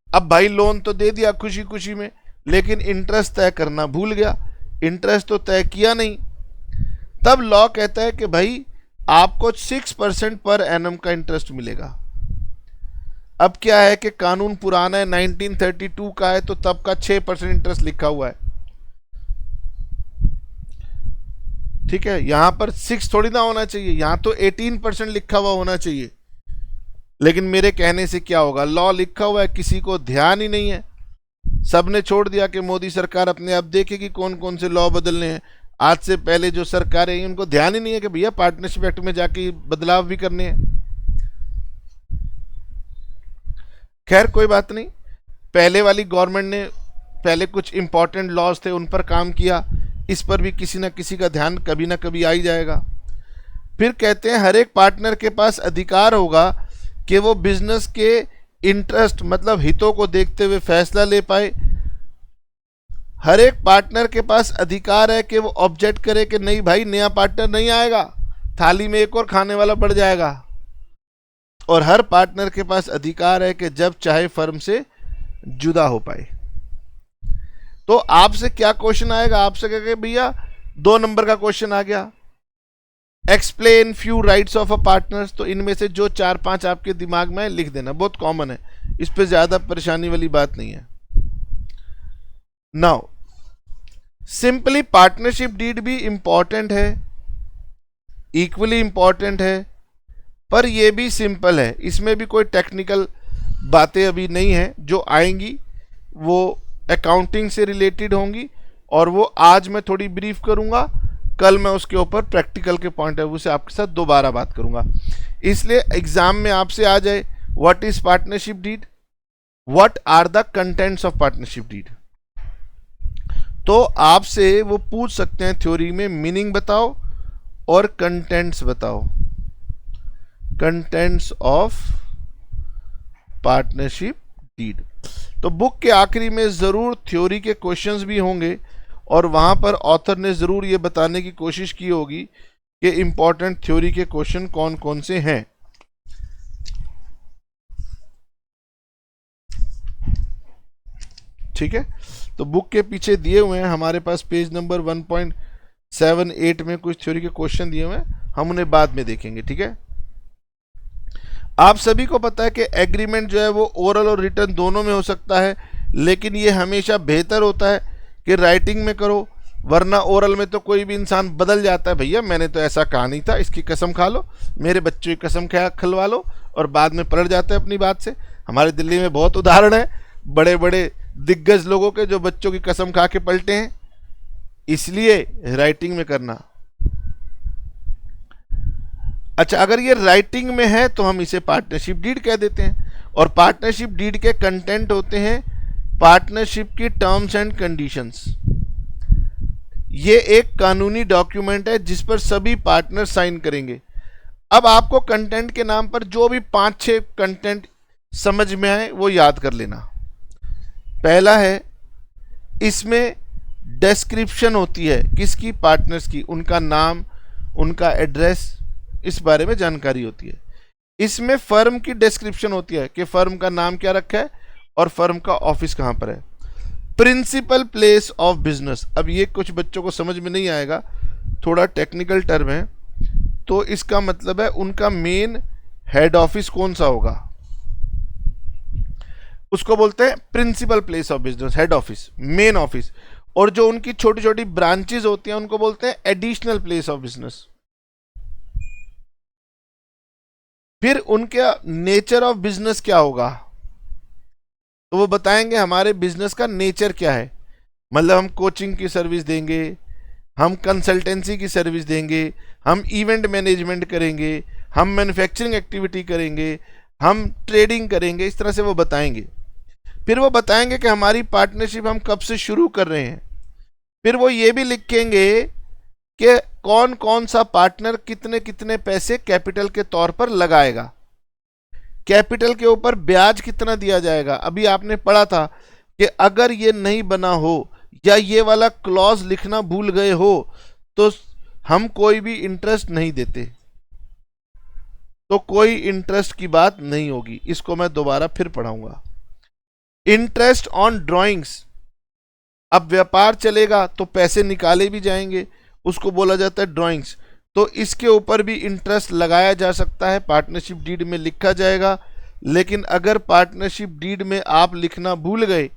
अब भाई लोन तो दे दिया खुशी खुशी में, लेकिन इंटरेस्ट तय करना भूल गया, इंटरेस्ट तो तय किया नहीं। तब लॉ कहता है कि भाई आपको 6% पर एनम का इंटरेस्ट मिलेगा। अब क्या है कि कानून पुराना है, 1932 का है, तो तब का 6% इंटरेस्ट लिखा हुआ है। ठीक है, यहां पर 6 थोड़ी ना होना चाहिए, यहां तो 18% लिखा हुआ होना चाहिए। लेकिन मेरे कहने से क्या होगा, लॉ लिखा हुआ है, किसी को ध्यान ही नहीं है, सबने छोड़ दिया कि मोदी सरकार अपने आप देखेगी कौन कौन से लॉ बदलने हैं। आज से पहले जो सरकारें हैं उनको ध्यान ही नहीं है कि भैया पार्टनरशिप एक्ट में जाके बदलाव भी करने हैं। खैर कोई बात नहीं, पहले वाली गवर्नमेंट ने पहले कुछ इंपॉर्टेंट लॉज थे उन पर काम किया, इस पर भी किसी ना किसी का ध्यान कभी ना कभी आ ही जाएगा। फिर कहते हैं हर एक पार्टनर के पास अधिकार होगा कि वो बिजनेस के इंटरेस्ट मतलब हितों को देखते हुए फैसला ले पाए। हर एक पार्टनर के पास अधिकार है कि वो ऑब्जेक्ट करे कि नहीं भाई नया पार्टनर नहीं आएगा, थाली में एक और खाने वाला बढ़ जाएगा। और हर पार्टनर के पास अधिकार है कि जब चाहे फर्म से जुदा हो पाए। तो आपसे क्या क्वेश्चन आएगा, आपसे कहेंगे भैया 2 नंबर का क्वेश्चन आ गया, explain few rights of a partners. तो इनमें से जो 4-5 आपके दिमाग में है लिख देना, बहुत कॉमन है, इस पे ज्यादा परेशानी वाली बात नहीं है। नाउ सिंपली पार्टनरशिप डीड भी इंपॉर्टेंट है, इक्वली इंपॉर्टेंट है, पर यह भी सिंपल है, इसमें भी कोई टेक्निकल बातें अभी नहीं है, जो आएंगी वो अकाउंटिंग से रिलेटेड होंगी और वो आज मैं थोड़ी ब्रीफ करूंगा, कल मैं उसके ऊपर प्रैक्टिकल के पॉइंट ऑफ व्यू से आपके साथ दोबारा बात करूंगा। इसलिए एग्जाम में आपसे आ जाए what is partnership deed, what are the contents of partnership deed, तो आपसे वो पूछ सकते हैं थ्योरी में मीनिंग बताओ और कंटेंट्स बताओ, कंटेंट्स ऑफ पार्टनरशिप डीड। तो बुक के आखिरी में जरूर थ्योरी के क्वेश्चंस भी होंगे और वहां पर ऑथर ने जरूर ये बताने की कोशिश की होगी कि इंपॉर्टेंट थ्योरी के क्वेश्चन कौन कौन से हैं। ठीक है, तो बुक के पीछे दिए हुए हैं हमारे पास पेज नंबर 1.78 में कुछ थ्योरी के क्वेश्चन दिए हुए हैं, हम उन्हें बाद में देखेंगे। ठीक है, आप सभी को पता है कि एग्रीमेंट जो है वो ओरल और रिटन दोनों में हो सकता है, लेकिन ये हमेशा बेहतर होता है कि राइटिंग में करो, वरना ओरल में तो कोई भी इंसान बदल जाता है, भैया मैंने तो ऐसा कहा नहीं था, इसकी कसम खा लो, मेरे बच्चों की कसम खलवा लो, और बाद में पलट जाते हैं अपनी बात से। हमारे दिल्ली में बहुत उदाहरण है बड़े बड़े दिग्गज लोगों के जो बच्चों की कसम खा के पलटे हैं, इसलिए राइटिंग में करना। अच्छा, अगर ये राइटिंग में है तो हम इसे पार्टनरशिप डीड कह देते हैं, और पार्टनरशिप डीड के कंटेंट होते हैं पार्टनरशिप की टर्म्स एंड कंडीशंस। ये एक कानूनी डॉक्यूमेंट है जिस पर सभी पार्टनर साइन करेंगे। अब आपको कंटेंट के नाम पर जो भी 5-6 कंटेंट समझ में आए वो याद कर लेना। पहला है, इसमें डिस्क्रिप्शन होती है किसकी, पार्टनर्स की, उनका नाम, उनका एड्रेस, इस बारे में जानकारी होती है। इसमें फर्म की डिस्क्रिप्शन होती है कि फर्म का नाम क्या रखा है और फर्म का ऑफिस कहां पर है। प्रिंसिपल प्लेस ऑफ बिजनेस, अब ये कुछ बच्चों को समझ में नहीं आएगा, थोड़ा टेक्निकल टर्म है, तो इसका मतलब है उनका मेन हेड ऑफिस कौन सा होगा, उसको बोलते हैं principal place of business, head office, main office. और जो उनकी छोटी छोटी ब्रांचेस होती हैं उनको बोलते हैं एडिशनल प्लेस ऑफ बिजनेस। फिर उनका नेचर ऑफ बिजनेस क्या होगा, तो वो बताएंगे हमारे बिजनेस का नेचर क्या है, मतलब हम कोचिंग की सर्विस देंगे, हम कंसल्टेंसी की सर्विस देंगे, हम इवेंट मैनेजमेंट करेंगे, हम मैन्युफैक्चरिंग एक्टिविटी करेंगे, हम ट्रेडिंग करेंगे, इस तरह से वो बताएंगे। फिर वो बताएंगे कि हमारी पार्टनरशिप हम कब से शुरू कर रहे हैं। फिर वो ये भी लिखेंगे कि कौन कौन सा पार्टनर कितने कितने पैसे कैपिटल के तौर पर लगाएगा, कैपिटल के ऊपर ब्याज कितना दिया जाएगा। अभी आपने पढ़ा था कि अगर ये नहीं बना हो या ये वाला क्लॉज लिखना भूल गए हो तो हम कोई भी इंटरेस्ट नहीं देते, तो कोई इंटरेस्ट की बात नहीं होगी। इसको मैं दोबारा फिर पढ़ाऊंगा। इंटरेस्ट ऑन ड्राइंग्स, अब व्यापार चलेगा तो पैसे निकाले भी जाएंगे, उसको बोला जाता है ड्राइंग्स, तो इसके ऊपर भी इंटरेस्ट लगाया जा सकता है, पार्टनरशिप डीड में लिखा जाएगा। लेकिन अगर पार्टनरशिप डीड में आप लिखना भूल गए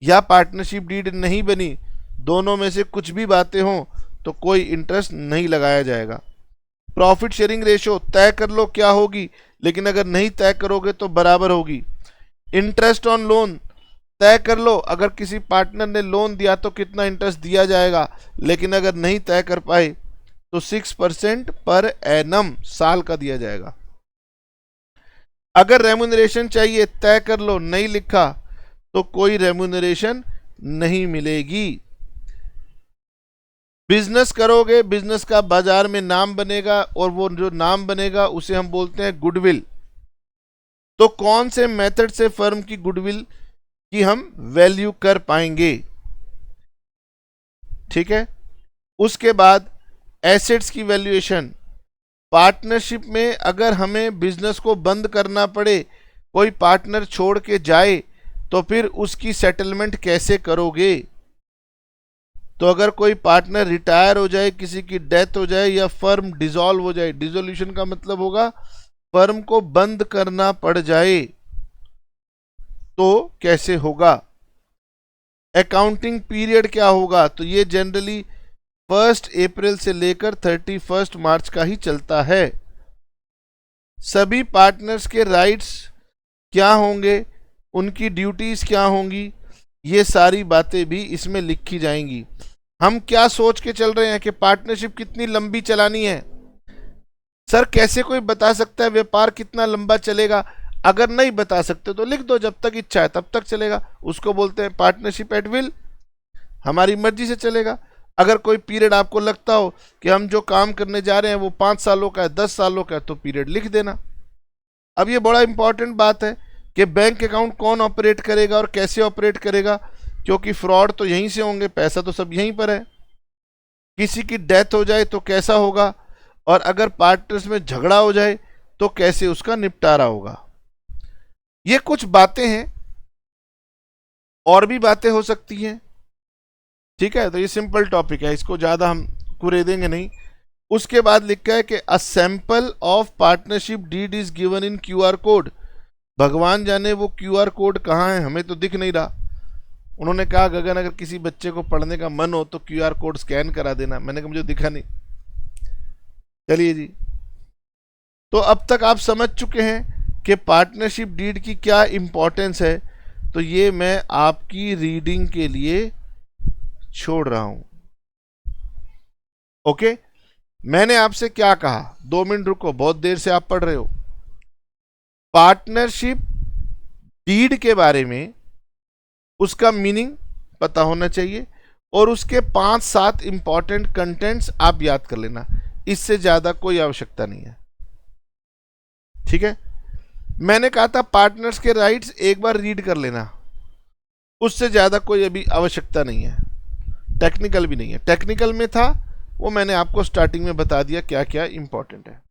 या पार्टनरशिप डीड नहीं बनी, दोनों में से कुछ भी बातें हों, तो कोई इंटरेस्ट नहीं लगाया जाएगा। प्रॉफिट शेयरिंग रेशो तय कर लो क्या होगी, लेकिन अगर नहीं तय करोगे तो बराबर होगी। इंटरेस्ट ऑन लोन तय कर लो, अगर किसी पार्टनर ने लोन दिया तो कितना इंटरेस्ट दिया जाएगा, लेकिन अगर नहीं तय कर पाए तो 6% पर एनम साल का दिया जाएगा। अगर रेम्यूनरेशन चाहिए तय कर लो, नहीं लिखा तो कोई रेम्यूनरेशन नहीं मिलेगी। बिजनेस करोगे, बिजनेस का बाजार में नाम बनेगा और वो जो नाम बनेगा उसे हम बोलते हैं गुडविल। तो कौन से मेथड से फर्म की गुडविल की हम वैल्यू कर पाएंगे? ठीक है। उसके बाद एसेट्स की वैल्यूएशन। पार्टनरशिप में अगर हमें बिजनेस को बंद करना पड़े, कोई पार्टनर छोड़ के जाए, तो फिर उसकी सेटलमेंट कैसे करोगे? तो अगर कोई पार्टनर रिटायर हो जाए, किसी की डेथ हो जाए या फर्म डिसॉल्व हो जाए, डिसोल्यूशन का मतलब होगा फर्म को बंद करना पड़ जाए, तो कैसे होगा? अकाउंटिंग पीरियड क्या होगा? तो ये जनरली 1 अप्रैल से लेकर 31 मार्च का ही चलता है। सभी पार्टनर्स के राइट्स क्या होंगे, उनकी ड्यूटीज क्या होंगी, ये सारी बातें भी इसमें लिखी जाएंगी। हम क्या सोच के चल रहे हैं कि पार्टनरशिप कितनी लंबी चलानी है? सर कैसे कोई बता सकता है व्यापार कितना लंबा चलेगा? अगर नहीं बता सकते तो लिख दो, जब तक इच्छा है तब तक चलेगा, उसको बोलते हैं पार्टनरशिप एट विल, हमारी मर्जी से चलेगा। अगर कोई पीरियड आपको लगता हो कि हम जो काम करने जा रहे हैं वो 5 सालों का है, 10 सालों का है, तो पीरियड लिख देना। अब ये बड़ा इंपॉर्टेंट बात है कि बैंक अकाउंट कौन ऑपरेट करेगा और कैसे ऑपरेट करेगा, क्योंकि फ्रॉड तो यहीं से होंगे, पैसा तो सब यहीं पर है। किसी की डेथ हो जाए तो कैसा होगा, और अगर पार्टनर्स में झगड़ा हो जाए तो कैसे उसका निपटारा होगा। ये कुछ बातें हैं, और भी बातें हो सकती हैं। ठीक है, तो ये सिंपल टॉपिक है, इसको ज्यादा हम कुरेदेंगे नहीं। उसके बाद लिखा है कि a sample of partnership deed is given in QR code. भगवान जाने वो क्यूआर कोड कहाँ है, हमें तो दिख नहीं रहा। उन्होंने कहा गगन अगर किसी बच्चे को पढ़ने का मन हो तो क्यूआर कोड स्कैन करा देना। मैंने कहा मुझे दिखा नहीं। चलिए जी, तो अब तक आप समझ चुके हैं कि पार्टनरशिप डीड की क्या इंपॉर्टेंस है। तो ये मैं आपकी रीडिंग के लिए छोड़ रहा हूं। ओके, मैंने आपसे क्या कहा? 2 मिनट रुको, बहुत देर से आप पढ़ रहे हो। पार्टनरशिप डीड के बारे में उसका मीनिंग पता होना चाहिए और उसके 5-7 इंपॉर्टेंट कंटेंट्स आप याद कर लेना, इससे ज्यादा कोई आवश्यकता नहीं है। ठीक है, मैंने कहा था पार्टनर्स के राइट्स एक बार रीड कर लेना, उससे ज्यादा कोई अभी आवश्यकता नहीं है। टेक्निकल भी नहीं है, टेक्निकल में था वो मैंने आपको स्टार्टिंग में बता दिया क्या क्या इंपॉर्टेंट है।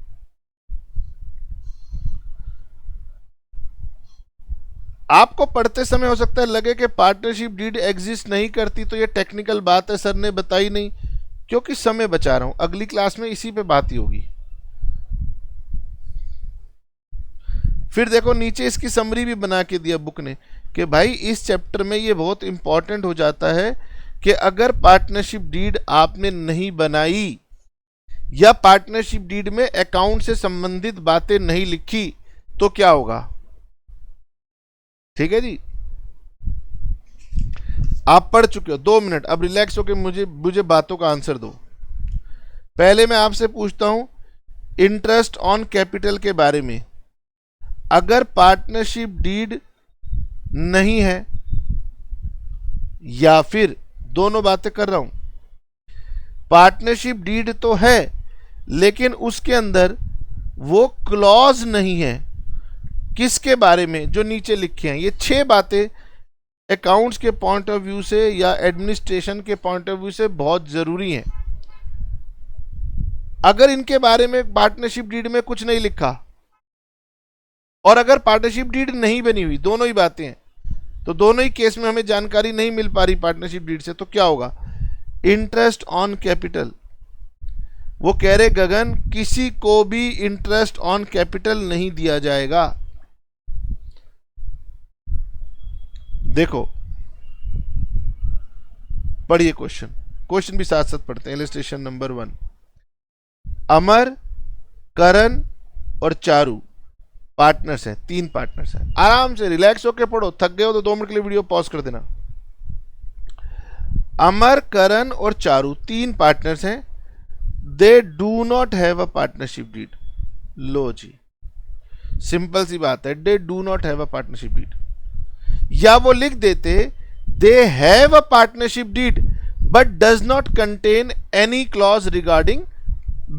आपको पढ़ते समय हो सकता है लगे कि पार्टनरशिप डीड एग्जिस्ट नहीं करती, तो ये टेक्निकल बात है, सर ने बताई नहीं, क्योंकि समय बचा रहा हूं, अगली क्लास में इसी पे बात ही होगी। फिर देखो नीचे इसकी समरी भी बना के दिया बुक ने कि भाई इस चैप्टर में ये बहुत इंपॉर्टेंट हो जाता है कि अगर पार्टनरशिप डीड आपने नहीं बनाई या पार्टनरशिप डीड में अकाउंट से संबंधित बातें नहीं लिखी तो क्या होगा। ठीक है जी, आप पढ़ चुके हो। 2 मिनट अब रिलैक्स होकर मुझे बातों का आंसर दो। पहले मैं आपसे पूछता हूं इंटरेस्ट ऑन कैपिटल के बारे में। अगर पार्टनरशिप डीड नहीं है, या फिर दोनों बातें कर रहा हूं, पार्टनरशिप डीड तो है लेकिन उसके अंदर वो क्लॉज नहीं है, किसके बारे में? जो नीचे लिखे हैं ये 6 बातें अकाउंट्स के पॉइंट ऑफ व्यू से या एडमिनिस्ट्रेशन के पॉइंट ऑफ व्यू से बहुत जरूरी हैं। अगर इनके बारे में पार्टनरशिप डीड में कुछ नहीं लिखा और अगर पार्टनरशिप डीड नहीं बनी हुई, दोनों ही बातें हैं, तो दोनों ही केस में हमें जानकारी नहीं मिल पा रही पार्टनरशिप डीड से, तो क्या होगा? Interest on capital. वो कह रहे गगन किसी को भी इंटरेस्ट ऑन कैपिटल नहीं दिया जाएगा। देखो पढ़िए क्वेश्चन भी साथ साथ पढ़ते हैं। इलस्ट्रेशन नंबर 1, अमर, करण और चारू पार्टनर्स हैं, 3 पार्टनर्स हैं। आराम से रिलैक्स होके पढ़ो, थक गए हो तो 2 मिनट के लिए वीडियो पॉज कर देना। अमर, करण और चारू 3 पार्टनर्स हैं। They do not have a partnership deed. लो जी, सिंपल सी बात है, they do not have a partnership deed. या वो लिख देते they have a partnership deed but does not contain any clause regarding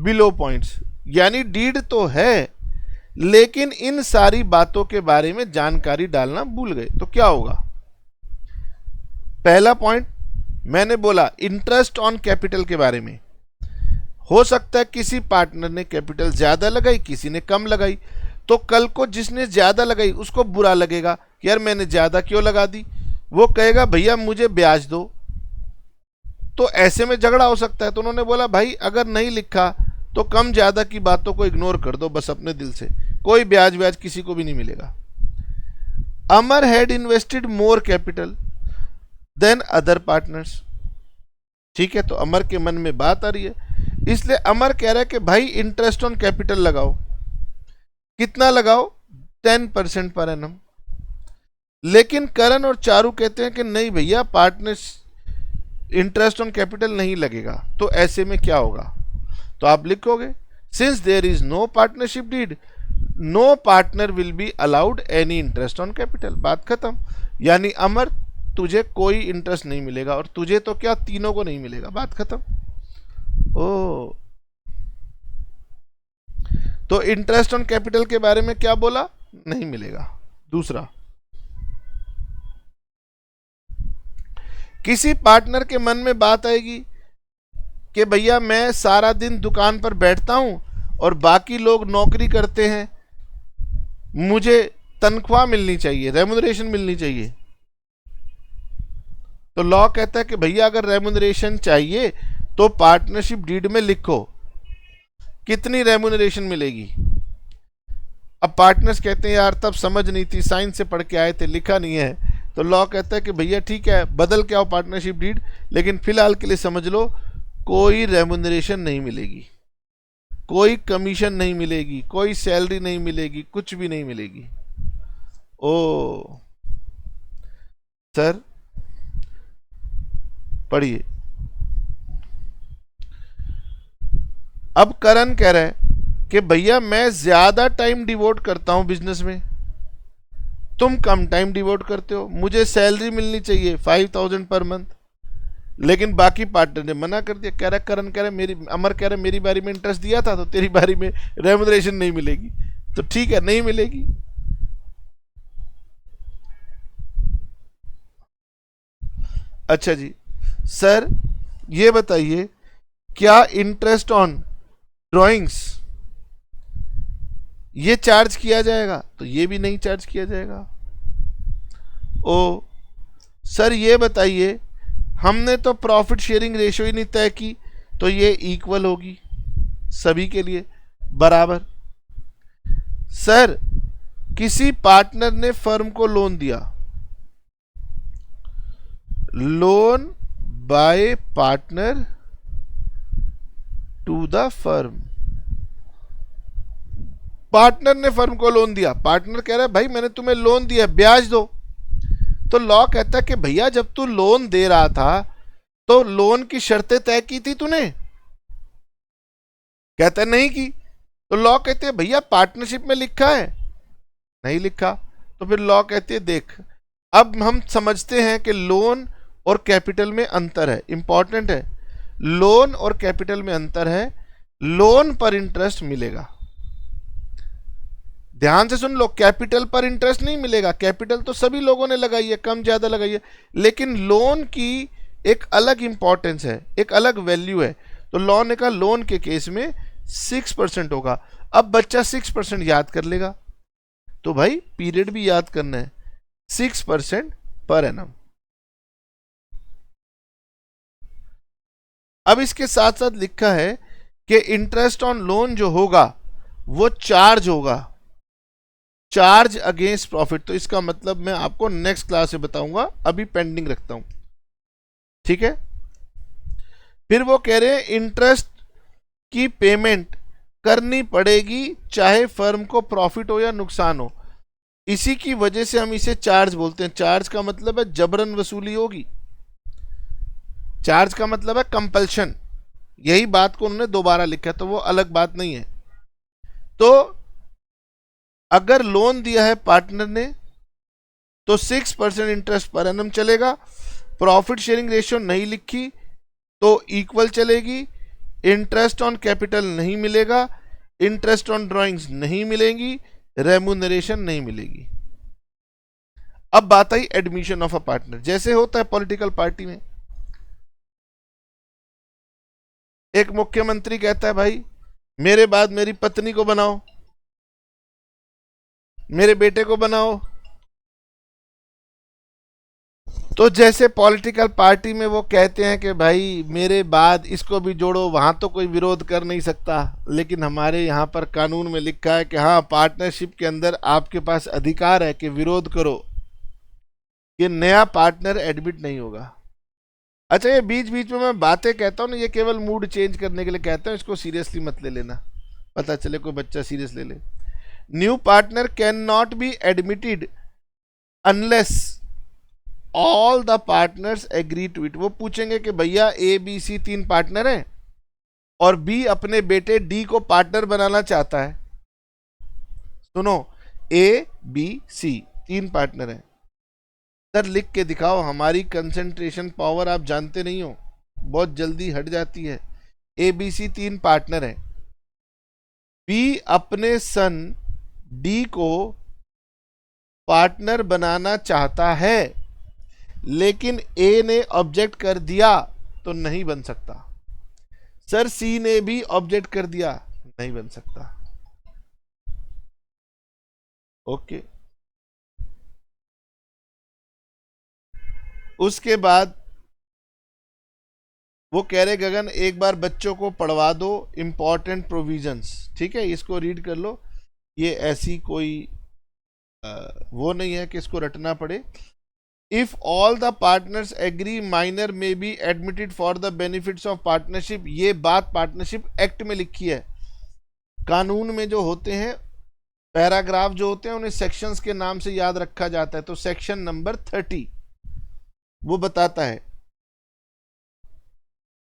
below points. यानी डीड तो है लेकिन इन सारी बातों के बारे में जानकारी डालना भूल गए, तो क्या होगा? पहला पॉइंट मैंने बोला इंटरेस्ट ऑन कैपिटल के बारे में। हो सकता है किसी पार्टनर ने कैपिटल ज्यादा लगाई, किसी ने कम लगाई, तो कल को जिसने ज्यादा लगाई उसको बुरा लगेगा कि यार मैंने ज्यादा क्यों लगा दी। वो कहेगा भैया मुझे ब्याज दो, तो ऐसे में झगड़ा हो सकता है। तो उन्होंने बोला भाई अगर नहीं लिखा तो कम ज्यादा की बातों को इग्नोर कर दो बस अपने दिल से, कोई ब्याज किसी को भी नहीं मिलेगा। Amar had invested more capital than other partners. ठीक है, तो अमर के मन में बात आ रही है, इसलिए अमर कह रहा है कि भाई इंटरेस्ट ऑन कैपिटल लगाओ। कितना लगाओ? 10% पर एनम। लेकिन करण और चारू कहते हैं कि नहीं भैया पार्टनर्स इंटरेस्ट ऑन कैपिटल नहीं लगेगा। तो ऐसे में क्या होगा? तो आप लिखोगे since there is no partnership deed no partner will be allowed any interest on capital. बात खत्म। यानी अमर तुझे कोई इंटरेस्ट नहीं मिलेगा और तुझे तो क्या तीनों को नहीं मिलेगा। बात खत्म। ओ, तो इंटरेस्ट ऑन कैपिटल के बारे में क्या बोला? नहीं मिलेगा। दूसरा, किसी पार्टनर के मन में बात आएगी कि भैया मैं सारा दिन दुकान पर बैठता हूं और बाकी लोग नौकरी करते हैं, मुझे तनख्वाह मिलनी चाहिए, रेम्युनरेशन मिलनी चाहिए। तो लॉ कहता है कि भैया अगर रेम्युनरेशन चाहिए तो पार्टनरशिप डीड में लिखो कितनी रेम्युनरेशन मिलेगी। अब पार्टनर्स कहते हैं यार तब समझ नहीं थी, साइंस से पढ़ के आए थे, लिखा नहीं है। तो लॉ कहता है कि भैया ठीक है बदल के आओ पार्टनरशिप डीड, लेकिन फिलहाल के लिए समझ लो कोई रेम्युनरेशन नहीं मिलेगी, कोई कमीशन नहीं मिलेगी, कोई सैलरी नहीं मिलेगी, कुछ भी नहीं मिलेगी। ओ सर पढ़िए। अब करण कह रहा है कि भैया मैं ज्यादा टाइम डिवोट करता हूं बिजनेस में, तुम कम टाइम डिवोट करते हो, मुझे सैलरी मिलनी चाहिए 5000 पर मंथ, लेकिन बाकी पार्टनर ने मना कर दिया। कह रहा करण कह रहा अमर कह रहा मेरी बारी में इंटरेस्ट दिया था तो तेरी बारी में रेम्युनरेशन नहीं मिलेगी। तो ठीक है नहीं मिलेगी। अच्छा जी सर ये बताइए क्या इंटरेस्ट ऑन ड्राइंग्स ये चार्ज किया जाएगा? तो ये भी नहीं चार्ज किया जाएगा। ओ सर ये बताइए हमने तो प्रॉफिट शेयरिंग रेशियो ही नहीं तय की, तो ये इक्वल होगी सभी के लिए बराबर। सर किसी पार्टनर ने फर्म को लोन दिया, loan by partner to the firm. Partner ने फर्म को लोन दिया, पार्टनर कह रहा है भाई मैंने तुम्हें लोन दिया ब्याज दो। तो लॉ कहता है कि भैया जब तू लोन दे रहा था तो लोन की शर्तें तय की थी तूने? कहता है नहीं की। तो लॉ कहते हैं भैया पार्टनरशिप में लिखा है, नहीं लिखा। तो फिर लॉ कहती है देख अब हम समझते हैं कि लोन और कैपिटल में अंतर है, इंपॉर्टेंट है, लोन और कैपिटल में अंतर है, लोन पर इंटरेस्ट मिलेगा। ध्यान से सुन लो, कैपिटल पर इंटरेस्ट नहीं मिलेगा, कैपिटल तो सभी लोगों ने लगाई है, कम ज्यादा लगाई है, लेकिन लोन की एक अलग इंपॉर्टेंस है, एक अलग वैल्यू है। तो लॉ ने कहा लोन के केस में 6% होगा। अब बच्चा 6% याद कर लेगा, तो भाई पीरियड भी याद करना है, 6% पर एनम। अब इसके साथ साथ लिखा है कि इंटरेस्ट ऑन लोन जो होगा वो चार्ज होगा, चार्ज अगेंस्ट प्रॉफिट। तो इसका मतलब मैं आपको नेक्स्ट क्लास में बताऊंगा, अभी पेंडिंग रखता हूं, ठीक है। फिर वो कह रहे हैं इंटरेस्ट की पेमेंट करनी पड़ेगी, चाहे फर्म को प्रॉफिट हो या नुकसान हो। इसी की वजह से हम इसे चार्ज बोलते हैं। चार्ज का मतलब है जबरन वसूली होगी, चार्ज का मतलब है कंपल्शन। यही बात को उन्होंने दोबारा लिखा, तो वो अलग बात नहीं है। तो अगर लोन दिया है पार्टनर ने तो 6% इंटरेस्ट पर एनम चलेगा। प्रॉफिट शेयरिंग रेशियो नहीं लिखी तो इक्वल चलेगी। इंटरेस्ट ऑन कैपिटल नहीं मिलेगा, इंटरेस्ट ऑन ड्रॉइंग्स नहीं मिलेंगी, रेम्यूनरेशन नहीं मिलेगी। अब बात आई एडमिशन ऑफ अ पार्टनर। जैसे होता है पॉलिटिकल पार्टी में, एक मुख्यमंत्री कहता है भाई मेरे बाद मेरी पत्नी को बनाओ, मेरे बेटे को बनाओ। तो जैसे पॉलिटिकल पार्टी में वो कहते हैं कि भाई मेरे बाद इसको भी जोड़ो, वहां तो कोई विरोध कर नहीं सकता, लेकिन हमारे यहाँ पर कानून में लिखा है कि हाँ, पार्टनरशिप के अंदर आपके पास अधिकार है कि विरोध करो, ये नया पार्टनर एडमिट नहीं होगा। अच्छा, ये बीच बीच में मैं बातें कहता हूँ ना, ये केवल मूड चेंज करने के लिए कहता हूँ, इसको सीरियसली मत ले लेना, पता चले कोई बच्चा सीरियस ले ले। New partner can not be admitted unless all the partners agree to it. वो पूछेंगे कि भैया ए बी सी 3 पार्टनर हैं और बी अपने बेटे डी को पार्टनर बनाना चाहता है। सुनो, ए बी सी 3 पार्टनर हैं, सर लिख के दिखाओ। हमारी कंसंट्रेशन पावर आप जानते नहीं हो, बहुत जल्दी हट जाती है। ए बी सी 3 पार्टनर हैं, बी अपने सन डी को पार्टनर बनाना चाहता है, लेकिन ए ने ऑब्जेक्ट कर दिया तो नहीं बन सकता। सर सी ने भी ऑब्जेक्ट कर दिया, नहीं बन सकता। ओके, उसके बाद वो कह रहे गगन एक बार बच्चों को पढ़वा दो इंपॉर्टेंट प्रोविजंस। ठीक है, इसको रीड कर लो। ये ऐसी कोई वो नहीं है कि इसको रटना पड़े। If all the partners agree minor may be admitted for the benefits of partnership. ये बात पार्टनरशिप एक्ट में लिखी है। कानून में जो होते हैं पैराग्राफ जो होते हैं उन्हें सेक्शंस के नाम से याद रखा जाता है। तो सेक्शन नंबर 30 वो बताता है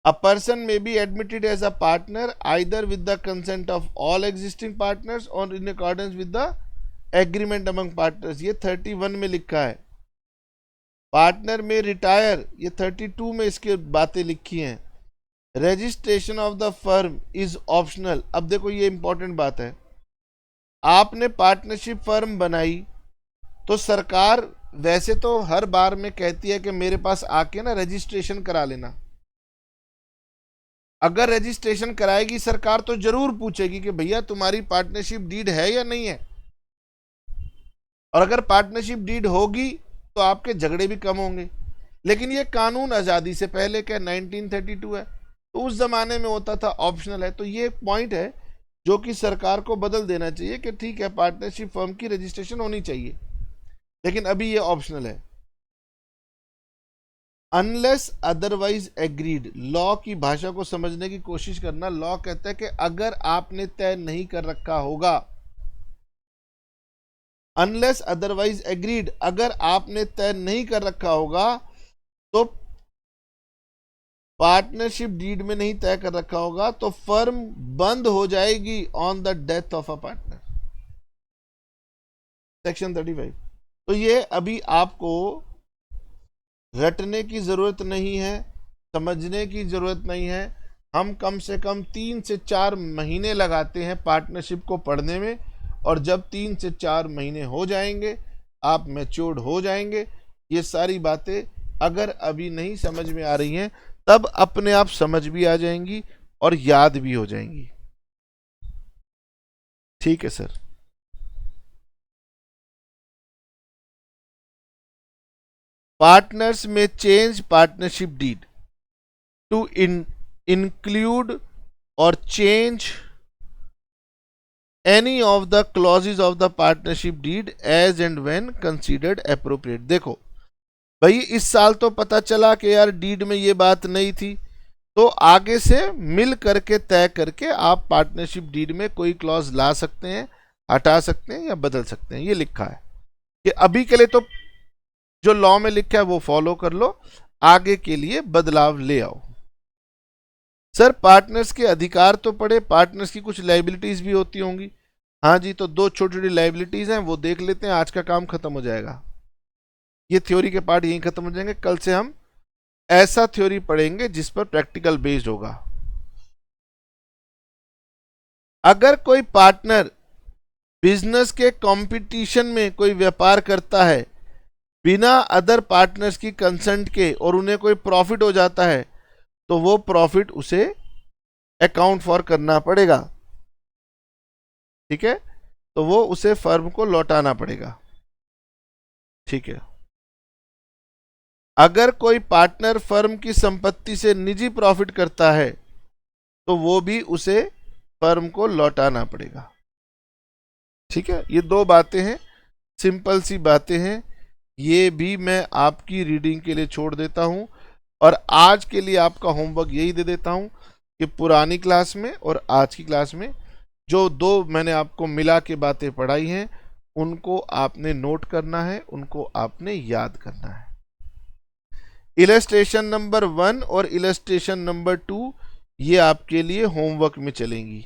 a person may be admitted as a partner either with the consent of all existing partners or in accordance with the agreement among partners। ये 31 में लिखा है। पार्टनर में रिटायर, ये 32 में इसके बातें लिखी हैं। Registration of the firm is optional. अब देखो ये इंपॉर्टेंट बात है, आपने पार्टनरशिप फर्म बनाई तो सरकार वैसे तो हर बार में कहती है कि मेरे पास आके ना रजिस्ट्रेशन करा लेना। अगर रजिस्ट्रेशन कराएगी सरकार तो जरूर पूछेगी कि भैया तुम्हारी पार्टनरशिप डीड है या नहीं है, और अगर पार्टनरशिप डीड होगी तो आपके झगड़े भी कम होंगे। लेकिन ये कानून आज़ादी से पहले का 1932 है, तो उस जमाने में होता था ऑप्शनल है। तो ये एक पॉइंट है जो कि सरकार को बदल देना चाहिए कि ठीक है पार्टनरशिप फर्म की रजिस्ट्रेशन होनी चाहिए, लेकिन अभी ये ऑप्शनल है। अनलेस अदरवाइज एग्रीड, लॉ की भाषा को समझने की कोशिश करना। लॉ कहता है कि अगर आपने तय नहीं कर रखा होगा, अनलेस अदरवाइज एग्रीड, अगर आपने तय नहीं कर रखा होगा तो पार्टनरशिप डीड में नहीं तय कर रखा होगा तो फर्म बंद हो जाएगी on the death of a partner. Section 35। तो ये अभी आपको रटने की जरूरत नहीं है, समझने की जरूरत नहीं है। हम कम से कम 3 से 4 महीने लगाते हैं पार्टनरशिप को पढ़ने में, और जब 3 से 4 महीने हो जाएंगे आप मैच्योर्ड हो जाएंगे। ये सारी बातें अगर अभी नहीं समझ में आ रही हैं तब अपने आप समझ भी आ जाएंगी और याद भी हो जाएंगी। ठीक है सर। पार्टनर्स में change partnership deed to include or change any of the clauses of the partnership deed as and when considered appropriate। देखो भाई, इस साल तो पता चला कि यार डीड में ये बात नहीं थी, तो आगे से मिल करके तय करके आप पार्टनरशिप डीड में कोई क्लॉज ला सकते हैं, हटा सकते हैं या बदल सकते हैं। ये लिखा है कि अभी के लिए तो जो लॉ में लिखा है वो फॉलो कर लो, आगे के लिए बदलाव ले आओ। सर पार्टनर्स के अधिकार तो पढ़े, पार्टनर्स की कुछ लाइबिलिटीज भी होती होंगी। हाँ जी, तो दो छोटी छोटी लाइबिलिटीज हैं, वो देख लेते हैं, आज का काम खत्म हो जाएगा। ये थ्योरी के पार्ट यहीं खत्म हो जाएंगे। कल से हम ऐसा थ्योरी पढ़ेंगे जिस पर प्रैक्टिकल बेस्ड होगा। अगर कोई पार्टनर बिजनेस के कंपटीशन में कोई व्यापार करता है बिना अदर पार्टनर्स की कंसेंट के और उन्हें कोई प्रॉफिट हो जाता है, तो वो प्रॉफिट उसे अकाउंट फॉर करना पड़ेगा। ठीक है, तो वो उसे फर्म को लौटाना पड़ेगा। ठीक है, अगर कोई पार्टनर फर्म की संपत्ति से निजी प्रॉफिट करता है तो वो भी उसे फर्म को लौटाना पड़ेगा। ठीक है, ये दो बातें हैं, सिंपल सी बातें हैं। ये भी मैं आपकी रीडिंग के लिए छोड़ देता हूं और आज के लिए आपका होमवर्क यही दे देता हूं कि पुरानी क्लास में और आज की क्लास में जो दो मैंने आपको मिला के बातें पढ़ाई हैं उनको आपने नोट करना है, उनको आपने याद करना है। इलस्ट्रेशन नंबर 1 और इलस्ट्रेशन नंबर 2 ये आपके लिए होमवर्क में चलेंगी।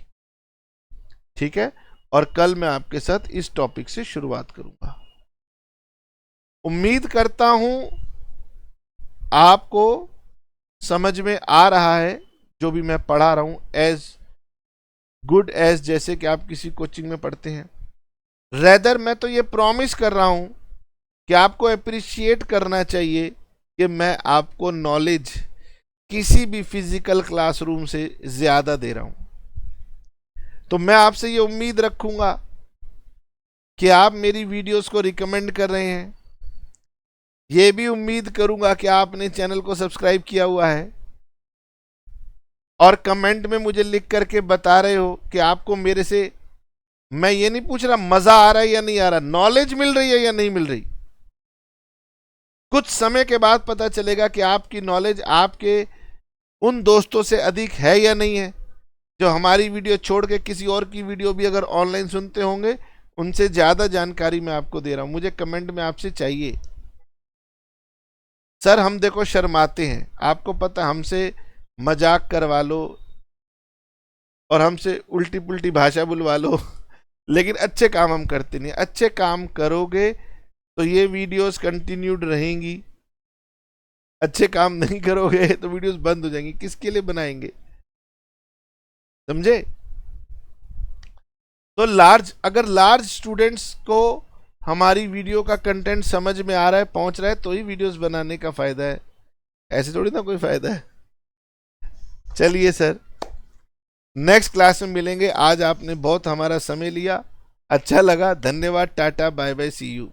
ठीक है, और कल मैं आपके साथ इस टॉपिक से शुरुआत करूंगा। उम्मीद करता हूं आपको समझ में आ रहा है जो भी मैं पढ़ा रहा हूं, एज गुड एज जैसे कि आप किसी कोचिंग में पढ़ते हैं। रेदर मैं तो ये प्रॉमिस कर रहा हूं कि आपको अप्रिशिएट करना चाहिए कि मैं आपको नॉलेज किसी भी फिजिकल क्लासरूम से ज्यादा दे रहा हूं। तो मैं आपसे ये उम्मीद रखूंगा कि आप मेरी वीडियोस को रिकमेंड कर रहे हैं। ये भी उम्मीद करूंगा कि आपने चैनल को सब्सक्राइब किया हुआ है और कमेंट में मुझे लिख करके बता रहे हो कि आपको मेरे से, मैं ये नहीं पूछ रहा मजा आ रहा है या नहीं आ रहा, नॉलेज मिल रही है या नहीं मिल रही। कुछ समय के बाद पता चलेगा कि आपकी नॉलेज आपके उन दोस्तों से अधिक है या नहीं है जो हमारी वीडियो छोड़ के किसी और की वीडियो भी अगर ऑनलाइन सुनते होंगे, उनसे ज्यादा जानकारी मैं आपको दे रहा हूं। मुझे कमेंट में आपसे चाहिए। सर हम देखो शर्माते हैं, आपको पता, हमसे मजाक करवा लो और हमसे उल्टी पुल्टी भाषा बुलवा लो लेकिन अच्छे काम हम करते नहीं। अच्छे काम करोगे तो ये वीडियोस कंटिन्यूड रहेंगी, अच्छे काम नहीं करोगे तो वीडियोस बंद हो जाएंगी। किसके लिए बनाएंगे, समझे? तो अगर लार्ज स्टूडेंट्स को हमारी वीडियो का कंटेंट समझ में आ रहा है, पहुंच रहा है, तो ही वीडियोस बनाने का फायदा है, ऐसे थोड़ी ना कोई फायदा है। चलिए सर, नेक्स्ट क्लास में मिलेंगे। आज आपने बहुत हमारा समय लिया, अच्छा लगा, धन्यवाद, tata bye bye, see you.